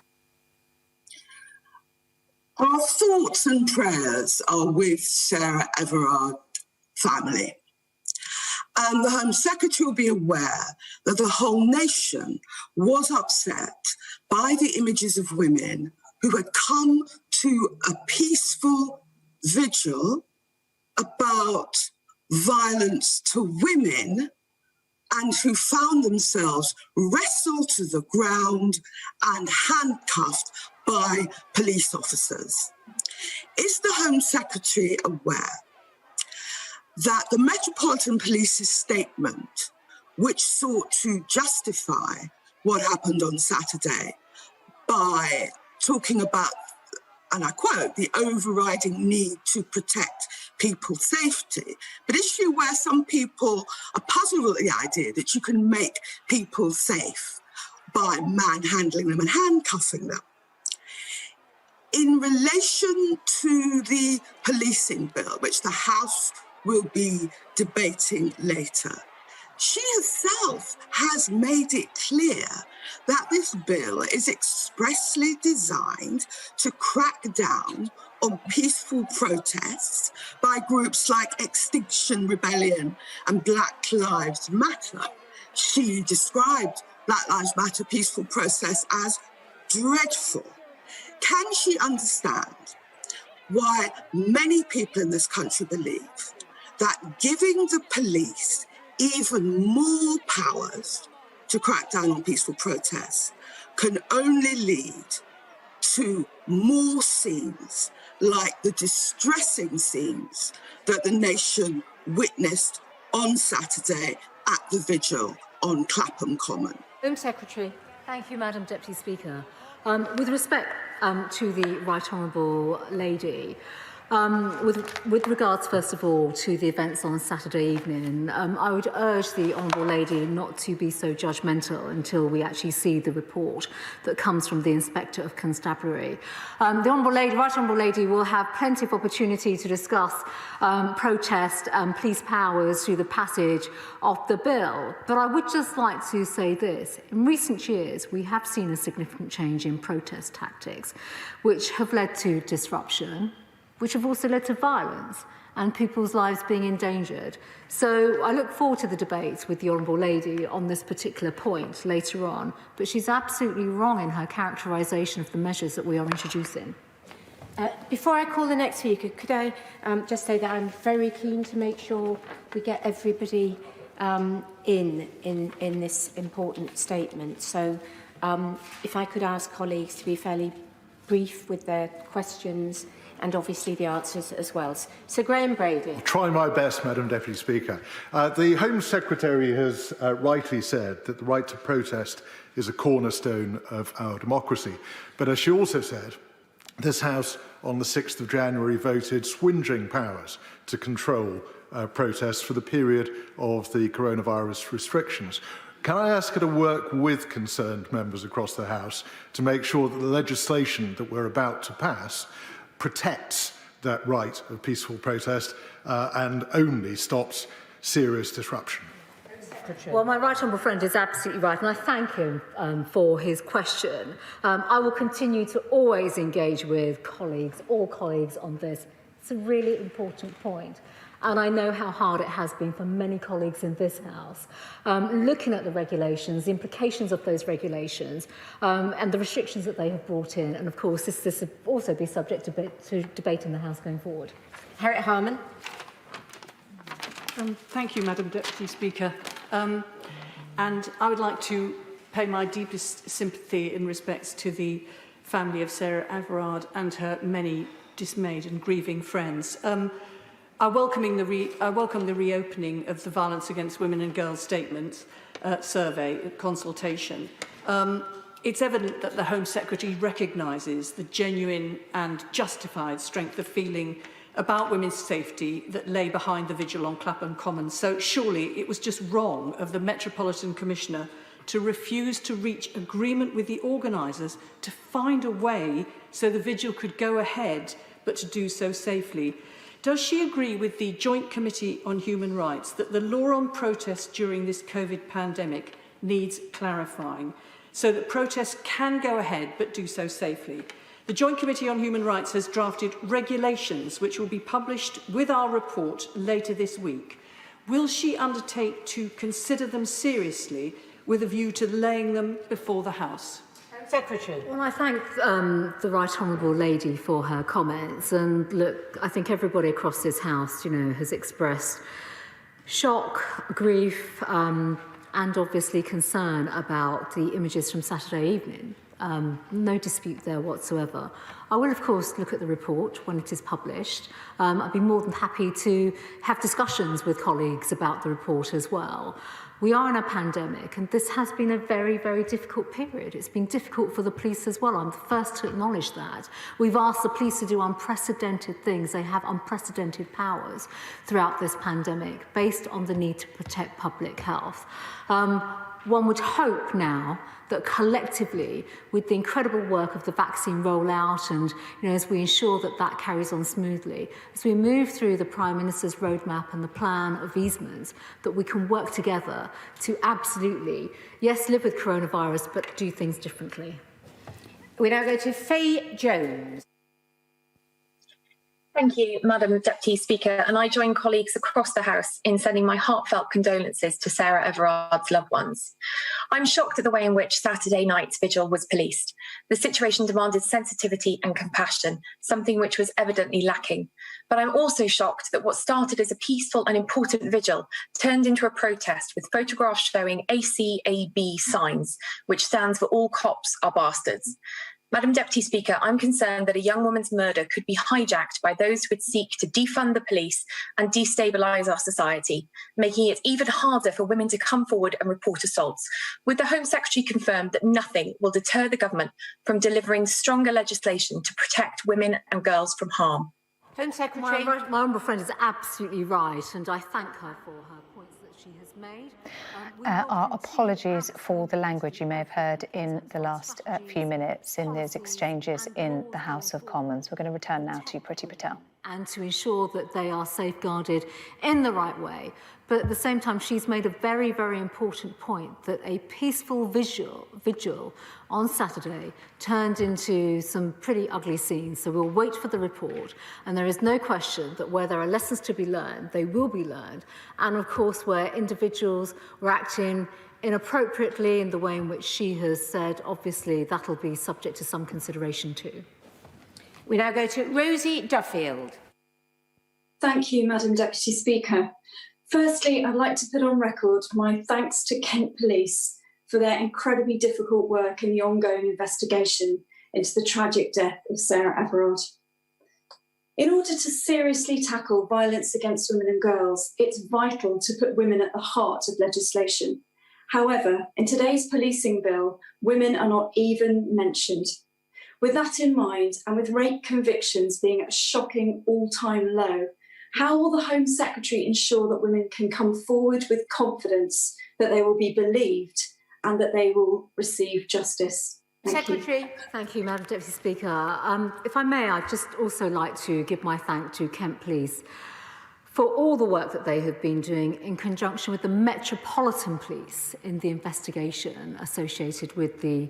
Our thoughts and prayers are with Sarah Everard family. And the Home Secretary will be aware that the whole nation was upset by the images of women who had come to a peaceful vigil about violence to women and who found themselves wrestled to the ground and handcuffed by police officers. Is the Home Secretary aware that the Metropolitan Police's statement, which sought to justify what happened on Saturday by talking about, and I quote, the overriding need to protect people's safety. But is she aware some people are puzzled with the idea that you can make people safe by manhandling them and handcuffing them? In relation to the policing bill, which the House will be debating later, she herself has made it clear that this bill is expressly designed to crack down on peaceful protests by groups like Extinction Rebellion and Black Lives Matter. She described Black Lives Matter peaceful process as dreadful. Can she understand why many people in this country believe that giving the police even more powers to crack down on peaceful protests can only lead to more scenes like the distressing scenes that the nation witnessed on Saturday at the Vigil on Clapham Common? Home Secretary. Thank you, Madam Deputy Speaker. With respect to the Right Honourable Lady, with regards, first of all, to the events on Saturday evening, I would urge the Honourable Lady not to be so judgmental until we actually see the report that comes from the Inspector of Constabulary. The Honourable Lady, Right Honourable Lady, will have plenty of opportunity to discuss protest and police powers through the passage of the bill. But I would just like to say this. In recent years, we have seen a significant change in protest tactics, which have led to disruption, which have also led to violence and people's lives being endangered. So I look forward to the debates with the Honourable Lady on this particular point later on, but she's absolutely wrong in her characterisation of the measures that we are introducing. Before I call the next speaker, could I just say that I'm very keen to make sure we get everybody in this important statement. So if I could ask colleagues to be fairly brief with their questions and obviously the answers as well. So Graham Brady. I'll try my best, Madam Deputy Speaker. The Home Secretary has rightly said that the right to protest is a cornerstone of our democracy. But as she also said, this House on the 6th of January voted swingeing powers to control protests for the period of the coronavirus restrictions. Can I ask her to work with concerned members across the House to make sure that the legislation that we're about to pass protects that right of peaceful protest and only stops serious disruption? Well, my right honourable friend is absolutely right, and I thank him for his question. I will continue to always engage with colleagues, all colleagues, on this. It's a really important point. And I know how hard it has been for many colleagues in this House, looking at the regulations, the implications of those regulations, and the restrictions that they have brought in. And of course, this will also be subject to debate in the House going forward. Harriet Harman. Thank you, Madam Deputy Speaker. And I would like to pay my deepest sympathy in respects to the family of Sarah Everard and her many dismayed and grieving friends. I welcome the reopening of the Violence Against Women and Girls statement survey consultation. It's evident that the Home Secretary recognises the genuine and justified strength of feeling about women's safety that lay behind the vigil on Clapham Common. So surely it was just wrong of the Metropolitan Commissioner to refuse to reach agreement with the organisers to find a way so the vigil could go ahead, but to do so safely. Does she agree with the Joint Committee on Human Rights that the law on protest during this COVID pandemic needs clarifying so that protests can go ahead but do so safely? The Joint Committee on Human Rights has drafted regulations which will be published with our report later this week. Will she undertake to consider them seriously with a view to laying them before the House? Secretary. Well, I thank the Right Honourable Lady for her comments. And look, I think everybody across this House, has expressed shock, grief, and obviously concern about the images from Saturday evening. No dispute there whatsoever. I will, of course, look at the report when it is published. I'd be more than happy to have discussions with colleagues about the report as well. We are in a pandemic, and this has been a very, very difficult period. It's been difficult for the police as well. I'm the first to acknowledge that. We've asked the police to do unprecedented things. They have unprecedented powers throughout this pandemic based on the need to protect public health. One would hope now that collectively, with the incredible work of the vaccine rollout and as we ensure that that carries on smoothly, as we move through the Prime Minister's roadmap and the plan of easements, that we can work together to absolutely, yes, live with coronavirus, but do things differently. We now go to Faye Jones. Thank you, Madam Deputy Speaker, and I join colleagues across the House in sending my heartfelt condolences to Sarah Everard's loved ones. I'm shocked at the way in which Saturday night's vigil was policed. The situation demanded sensitivity and compassion, something which was evidently lacking. But I'm also shocked that what started as a peaceful and important vigil turned into a protest with photographs showing ACAB signs, which stands for All Cops Are Bastards. Madam Deputy Speaker, I'm concerned that a young woman's murder could be hijacked by those who would seek to defund the police and destabilise our society, making it even harder for women to come forward and report assaults. Would the Home Secretary confirm that nothing will deter the government from delivering stronger legislation to protect women and girls from harm? Home Secretary. My honourable friend is absolutely right, and I thank her for her points that she has made. Our apologies for the language you may have heard in the last few minutes in those exchanges in the House of Commons. We're going to return now to Priti Patel. And to ensure that they are safeguarded in the right way. But at the same time, she's made a very, very important point that a peaceful vigil on Saturday turned into some pretty ugly scenes. So we'll wait for the report. And there is no question that where there are lessons to be learned, they will be learned. And of course, where individuals were acting inappropriately in the way in which she has said, obviously, that'll be subject to some consideration too. We now go to Rosie Duffield. Thank you, Madam Deputy Speaker. Firstly, I'd like to put on record my thanks to Kent Police for their incredibly difficult work in the ongoing investigation into the tragic death of Sarah Everard. In order to seriously tackle violence against women and girls, it's vital to put women at the heart of legislation. However, in today's policing bill, women are not even mentioned. With that in mind, and with rape convictions being at a shocking all-time low, how will the Home Secretary ensure that women can come forward with confidence that they will be believed and that they will receive justice? Secretary. Thank you, Madam Deputy Speaker. If I may, I'd just also like to give my thanks to Kent Police for all the work that they have been doing in conjunction with the Metropolitan Police in the investigation associated with the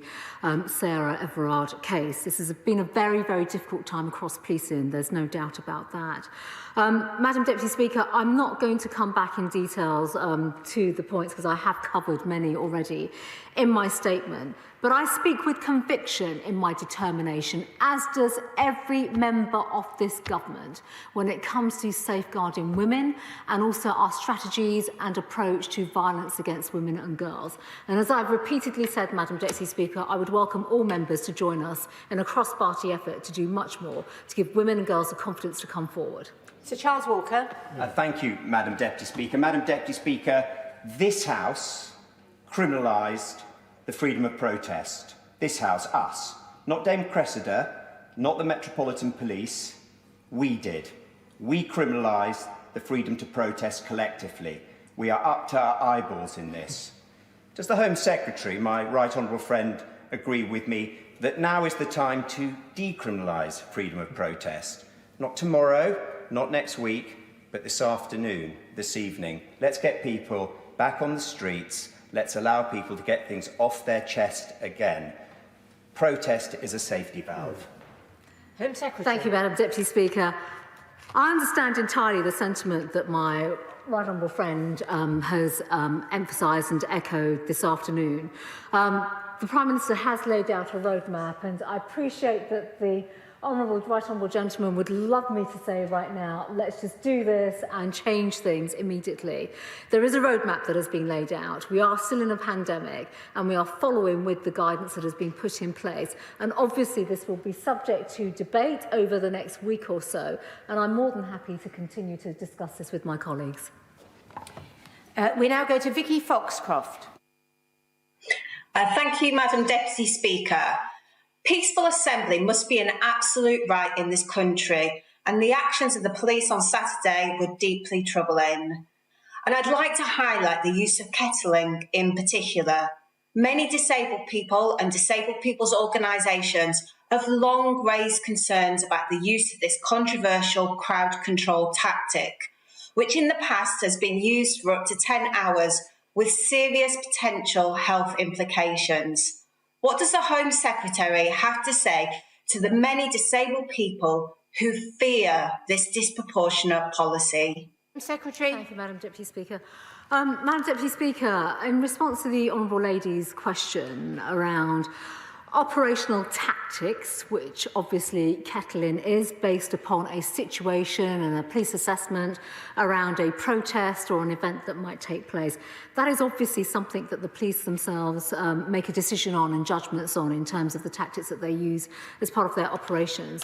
Sarah Everard case. This has been a very, very difficult time across policing, there's no doubt about that. Madam Deputy Speaker, I'm not going to come back in details to the points because I have covered many already in my statement, but I speak with conviction in my determination, as does every member of this government, when it comes to safeguarding women and also our strategies and approach to violence against women and girls. And as I've repeatedly said, Madam Deputy Speaker, I would welcome all members to join us in a cross-party effort to do much more to give women and girls the confidence to come forward. Sir Charles Walker. Thank you, Madam Deputy Speaker. Madam Deputy Speaker, this House criminalised the freedom of protest. This House, us. Not Dame Cressida, not the Metropolitan Police. We did. We criminalised the freedom to protest collectively. We are up to our eyeballs in this. Does the Home Secretary, my right honourable friend, agree with me that now is the time to decriminalise freedom of protest? Not tomorrow, not next week, but this afternoon, this evening. Let's get people back on the streets. Let's allow people to get things off their chest again. Protest is a safety valve. Home Secretary. Thank you, Madam Deputy Speaker. I understand entirely the sentiment that my right honourable friend has emphasised and echoed this afternoon. The Prime Minister has laid out a roadmap, and I appreciate that the right honourable gentleman would love me to say right now, let's just do this and change things immediately. There is a roadmap that has been laid out. We are still in a pandemic, and we are following with the guidance that has been put in place. And obviously this will be subject to debate over the next week or so, and I'm more than happy to continue to discuss this with my colleagues. We now go to Vicky Foxcroft. Thank you, Madam Deputy Speaker. Peaceful assembly must be an absolute right in this country, and the actions of the police on Saturday were deeply troubling. And I'd like to highlight the use of kettling in particular. Many disabled people and disabled people's organisations have long raised concerns about the use of this controversial crowd control tactic, which in the past has been used for up to 10 hours with serious potential health implications. What does the Home Secretary have to say to the many disabled people who fear this disproportionate policy? Secretary. Thank you, Madam Deputy Speaker. Madam Deputy Speaker, in response to the Honourable Lady's question around operational tactics, which obviously kettling is based upon a situation and a police assessment around a protest or an event that might take place. That is obviously something that the police themselves make a decision on and judgments on in terms of the tactics that they use as part of their operations.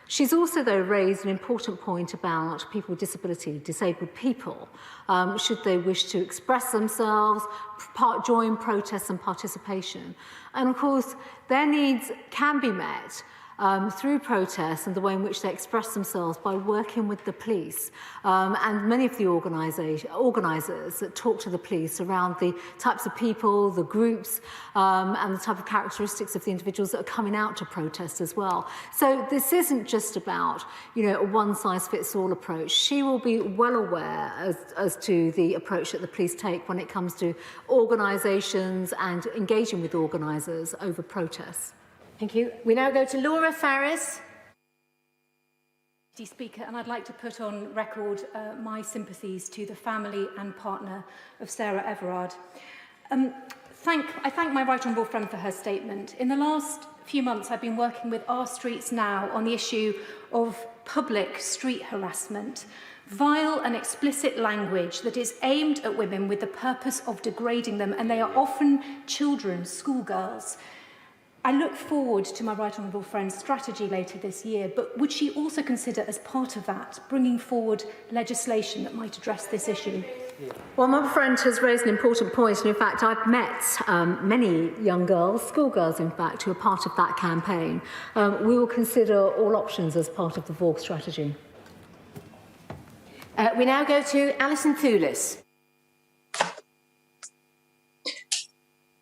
She's also, though, raised an important point about people with disability, disabled people, should they wish to express themselves, join protests and participation. And, of course, their needs can be met through protests and the way in which they express themselves by working with the police. And many of the organisers that talk to the police around the types of people, the groups, and the type of characteristics of the individuals that are coming out to protest as well. So this isn't just about, a one-size-fits-all approach. She will be well aware as to the approach that the police take when it comes to organisations and engaging with organisers over protests. Thank you. We now go to Laura Farris. Speaker, and I'd like to put on record my sympathies to the family and partner of Sarah Everard. I thank my right honourable friend for her statement. In the last few months, I've been working with Our Streets Now on the issue of public street harassment, vile and explicit language that is aimed at women with the purpose of degrading them, and they are often children, schoolgirls. I look forward to my right honourable friend's strategy later this year, but would she also consider, as part of that, bringing forward legislation that might address this issue? Well, my friend has raised an important point, and in fact, I've met many young girls, schoolgirls in fact, who are part of that campaign. We will consider all options as part of the VOG strategy. We now go to Alison Thewlis.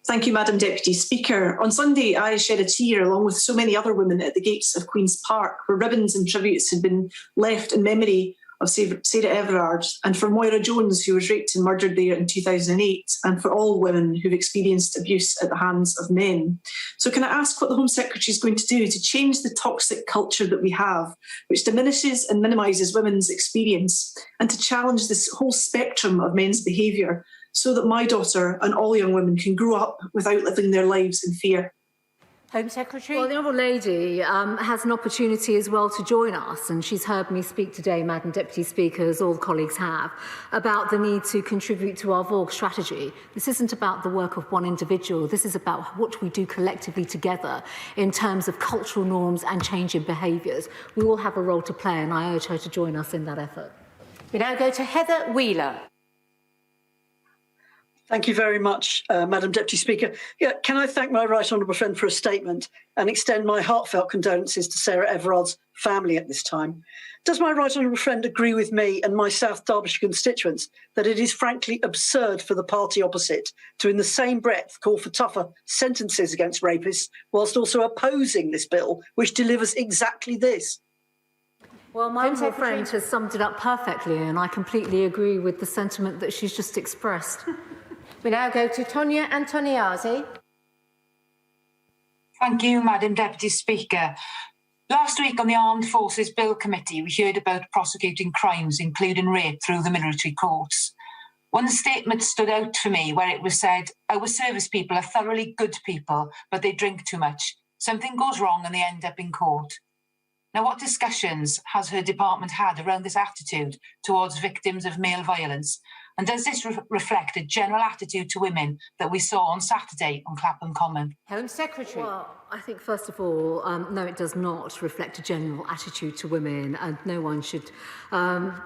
Thank you, Madam Deputy Speaker. On Sunday, I shed a tear along with so many other women at the gates of Queen's Park, where ribbons and tributes had been left in memory of Sarah Everard, and for Moira Jones, who was raped and murdered there in 2008, and for all women who've experienced abuse at the hands of men. So can I ask what the Home Secretary is going to do to change the toxic culture that we have, which diminishes and minimises women's experience, and to challenge this whole spectrum of men's behaviour, so that my daughter and all young women can grow up without living their lives in fear? Home Secretary. Well, the Honourable Lady has an opportunity as well to join us, and she's heard me speak today, Madam Deputy Speaker, as all the colleagues have, about the need to contribute to our VOG strategy. This isn't about the work of one individual. This is about what we do collectively together in terms of cultural norms and changing behaviours. We all have a role to play, and I urge her to join us in that effort. We now go to Heather Wheeler. Thank you very much, Madam Deputy Speaker. Can I thank my right honourable friend for a statement and extend my heartfelt condolences to Sarah Everard's family at this time? Does my right honourable friend agree with me and my South Derbyshire constituents that it is frankly absurd for the party opposite to, in the same breath, call for tougher sentences against rapists, whilst also opposing this bill, which delivers exactly this? Well, my honourable friend has summed it up perfectly, and I completely agree with the sentiment that she's just expressed. We now go to Tonia Antoniazzi. Thank you, Madam Deputy Speaker. Last week on the Armed Forces Bill Committee, we heard about prosecuting crimes, including rape, through the military courts. One statement stood out for me where it was said, our service people are thoroughly good people, but they drink too much. Something goes wrong and they end up in court. Now, what discussions has her department had around this attitude towards victims of male violence? And does this reflect a general attitude to women that we saw on Saturday on Clapham Common? Home Secretary. Well, I think, first of all, no, it does not reflect a general attitude to women, and no one should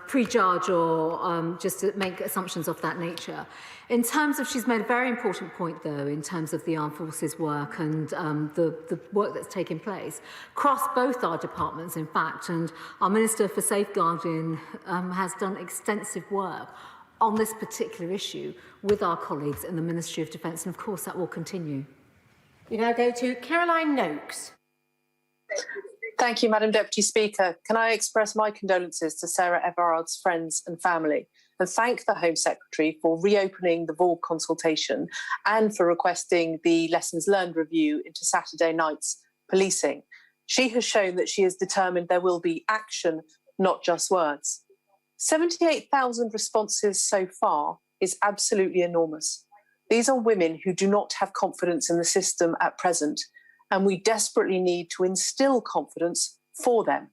prejudge or just make assumptions of that nature. In terms of, she's made a very important point, though, in terms of the armed forces work and the work that's taking place across both our departments, in fact, and our Minister for Safeguarding has done extensive work on this particular issue with our colleagues in the Ministry of Defence, and of course that will continue. We now go to Caroline Noakes. Thank you, Madam Deputy Speaker. Can I express my condolences to Sarah Everard's friends and family and thank the Home Secretary for reopening the Vaughan consultation and for requesting the Lessons Learned review into Saturday night's policing. She has shown that she is determined there will be action, not just words. 78,000 responses so far is absolutely enormous. These are women who do not have confidence in the system at present, and we desperately need to instill confidence for them.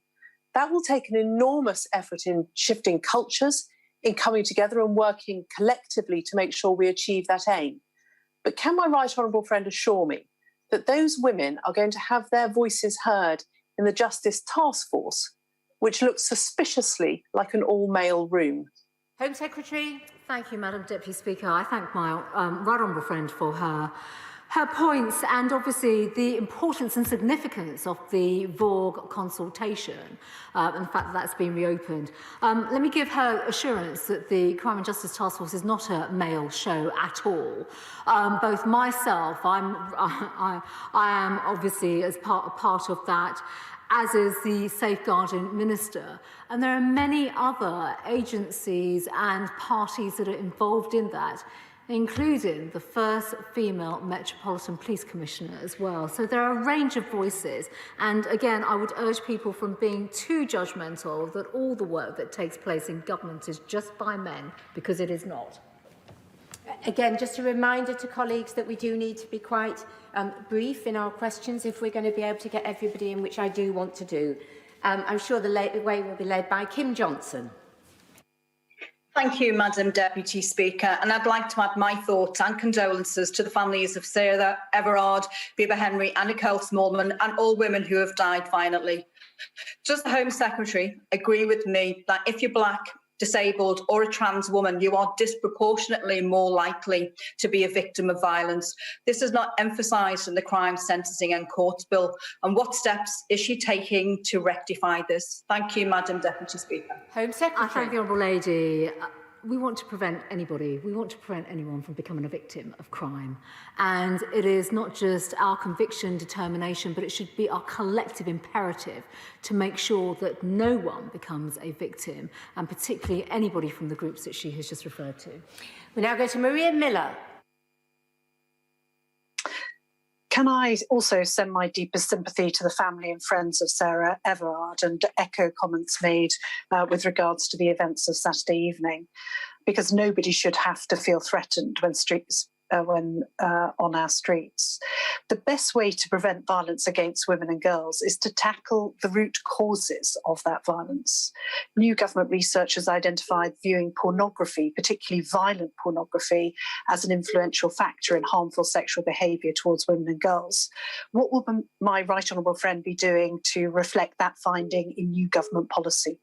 That will take an enormous effort in shifting cultures, in coming together and working collectively to make sure we achieve that aim. But can my right honourable friend assure me that those women are going to have their voices heard in the Justice Task Force, which looks suspiciously like an all-male room? Home Secretary. Thank you, Madam Deputy Speaker. I thank my right honourable friend for her points and obviously the importance and significance of the Vaughan consultation and the fact that that's been reopened. Let me give her assurance that the Crime and Justice Task Force is not a male show at all. Both myself, I am obviously as part of that, as is the Safeguarding Minister. And there are many other agencies and parties that are involved in that, including the first female Metropolitan Police Commissioner as well. So there are a range of voices. And again, I would urge people from being too judgmental that all the work that takes place in government is just by men, because it is not. Again, just a reminder to colleagues that we do need to be quite brief in our questions if we're going to be able to get everybody in, which I do want to do. I'm sure the way will be led by Kim Johnson. Thank you, Madam Deputy Speaker. And I'd like to add my thoughts and condolences to the families of Sarah Everard, Bieber Henry and Nicole Smallman and all women who have died violently. Does the Home Secretary agree with me that if you're black, disabled or a trans woman, you are disproportionately more likely to be a victim of violence? This is not emphasised in the Crime Sentencing and Courts Bill. And what steps is she taking to rectify this? Thank you, Madam Deputy Speaker. Home Secretary. I thank the Honourable Lady. We want to prevent anyone from becoming a victim of crime. And it is not just our conviction, determination, but it should be our collective imperative to make sure that no one becomes a victim, and particularly anybody from the groups that she has just referred to. We now go to Maria Miller. Can I also send my deepest sympathy to the family and friends of Sarah Everard and echo comments made with regards to the events of Saturday evening, because nobody should have to feel threatened when on our streets. The best way to prevent violence against women and girls is to tackle the root causes of that violence. New government research has identified viewing pornography, particularly violent pornography, as an influential factor in harmful sexual behaviour towards women and girls. What will my right honourable friend be doing to reflect that finding in new government policy?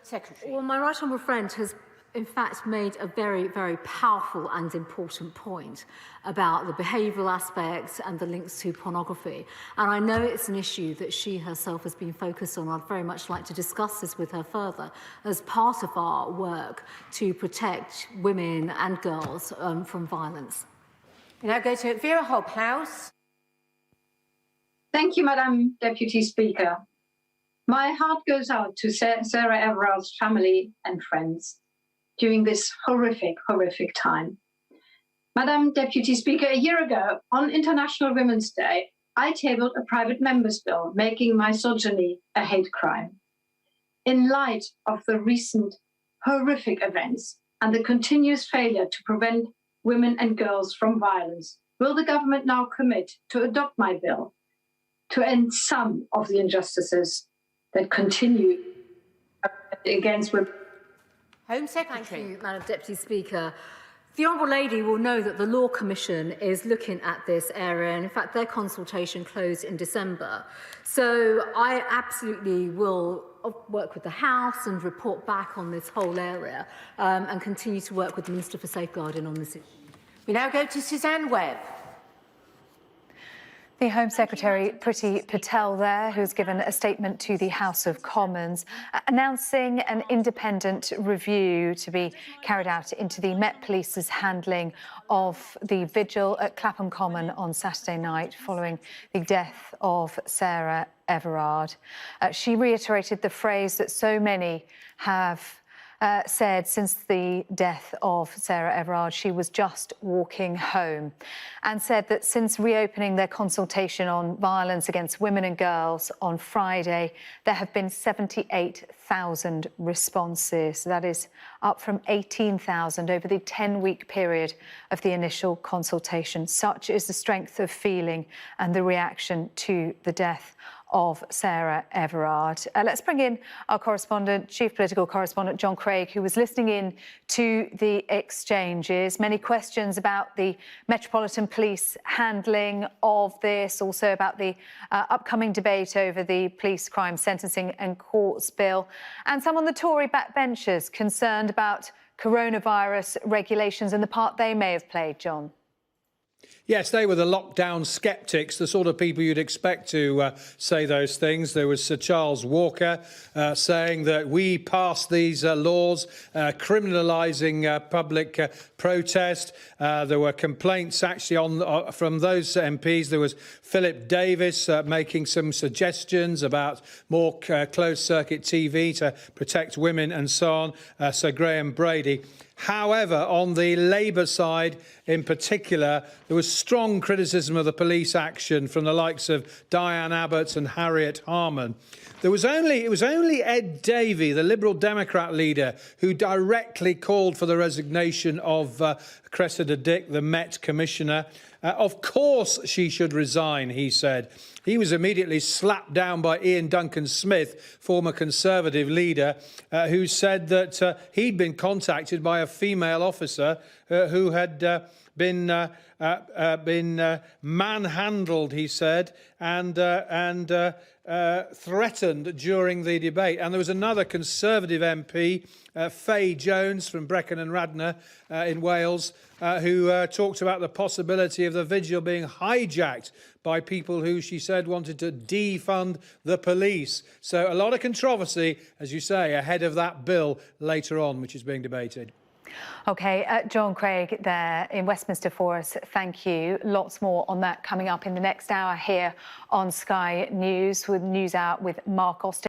Secretary. Well, my right honourable friend has in fact, made a very, very powerful and important point about the behavioural aspects and the links to pornography. And I know it's an issue that she herself has been focused on. I'd very much like to discuss this with her further as part of our work to protect women and girls from violence. We now go to Vera Hobhouse. Thank you, Madam Deputy Speaker. My heart goes out to Sarah Everard's family and friends during this horrific, horrific time. Madam Deputy Speaker, a year ago, on International Women's Day, I tabled a private member's bill making misogyny a hate crime. In light of the recent horrific events and the continuous failure to prevent women and girls from violence, will the government now commit to adopt my bill to end some of the injustices that continue against women? Home Secretary. Thank you, Madam Deputy Speaker. The Honourable Lady will know that the Law Commission is looking at this area, and in fact their consultation closed in December. So I absolutely will work with the House and report back on this whole area and continue to work with the Minister for Safeguarding on this issue. We now go to Suzanne Webb. The Home Secretary Priti Patel there, who's given a statement to the House of Commons, announcing an independent review to be carried out into the Met Police's handling of the vigil at Clapham Common on Saturday night following the death of Sarah Everard. She reiterated the phrase that so many have said since the death of Sarah Everard, she was just walking home, and said that since reopening their consultation on violence against women and girls on Friday, there have been 78,000 responses. That is up from 18,000 over the 10-week period of the initial consultation. Such is the strength of feeling and the reaction to the death of Sarah Everard. Let's bring in our correspondent, Chief Political Correspondent John Craig, who was listening in to the exchanges. Many questions about the Metropolitan Police handling of this, also about the upcoming debate over the Police Crime Sentencing and Courts Bill, and some on the Tory backbenchers concerned about coronavirus regulations and the part they may have played, John. Yes, they were the lockdown sceptics, the sort of people you'd expect to say those things. There was Sir Charles Walker saying that we passed these laws criminalising public protest. There were complaints actually from those MPs. There was Philip Davies making some suggestions about more closed-circuit TV to protect women and so on. Sir Graham Brady. However, on the Labour side in particular, there was strong criticism of the police action from the likes of Diane Abbott and Harriet Harman. It was only Ed Davey, the Liberal Democrat leader, who directly called for the resignation of Cressida Dick, the Met Commissioner. Of course she should resign, he said. He was immediately slapped down by Ian Duncan Smith, former Conservative leader, who said that he'd been contacted by a female officer who had been manhandled, he said, and threatened during the debate. And there was another Conservative MP, Faye Jones from Brecon and Radnor in Wales, who talked about the possibility of the vigil being hijacked by people who, she said, wanted to defund the police. So a lot of controversy, as you say, ahead of that bill later on, which is being debated. OK, John Craig there in Westminster for us. Thank you. Lots more on that coming up in the next hour here on Sky News, with news out with Mark Austin.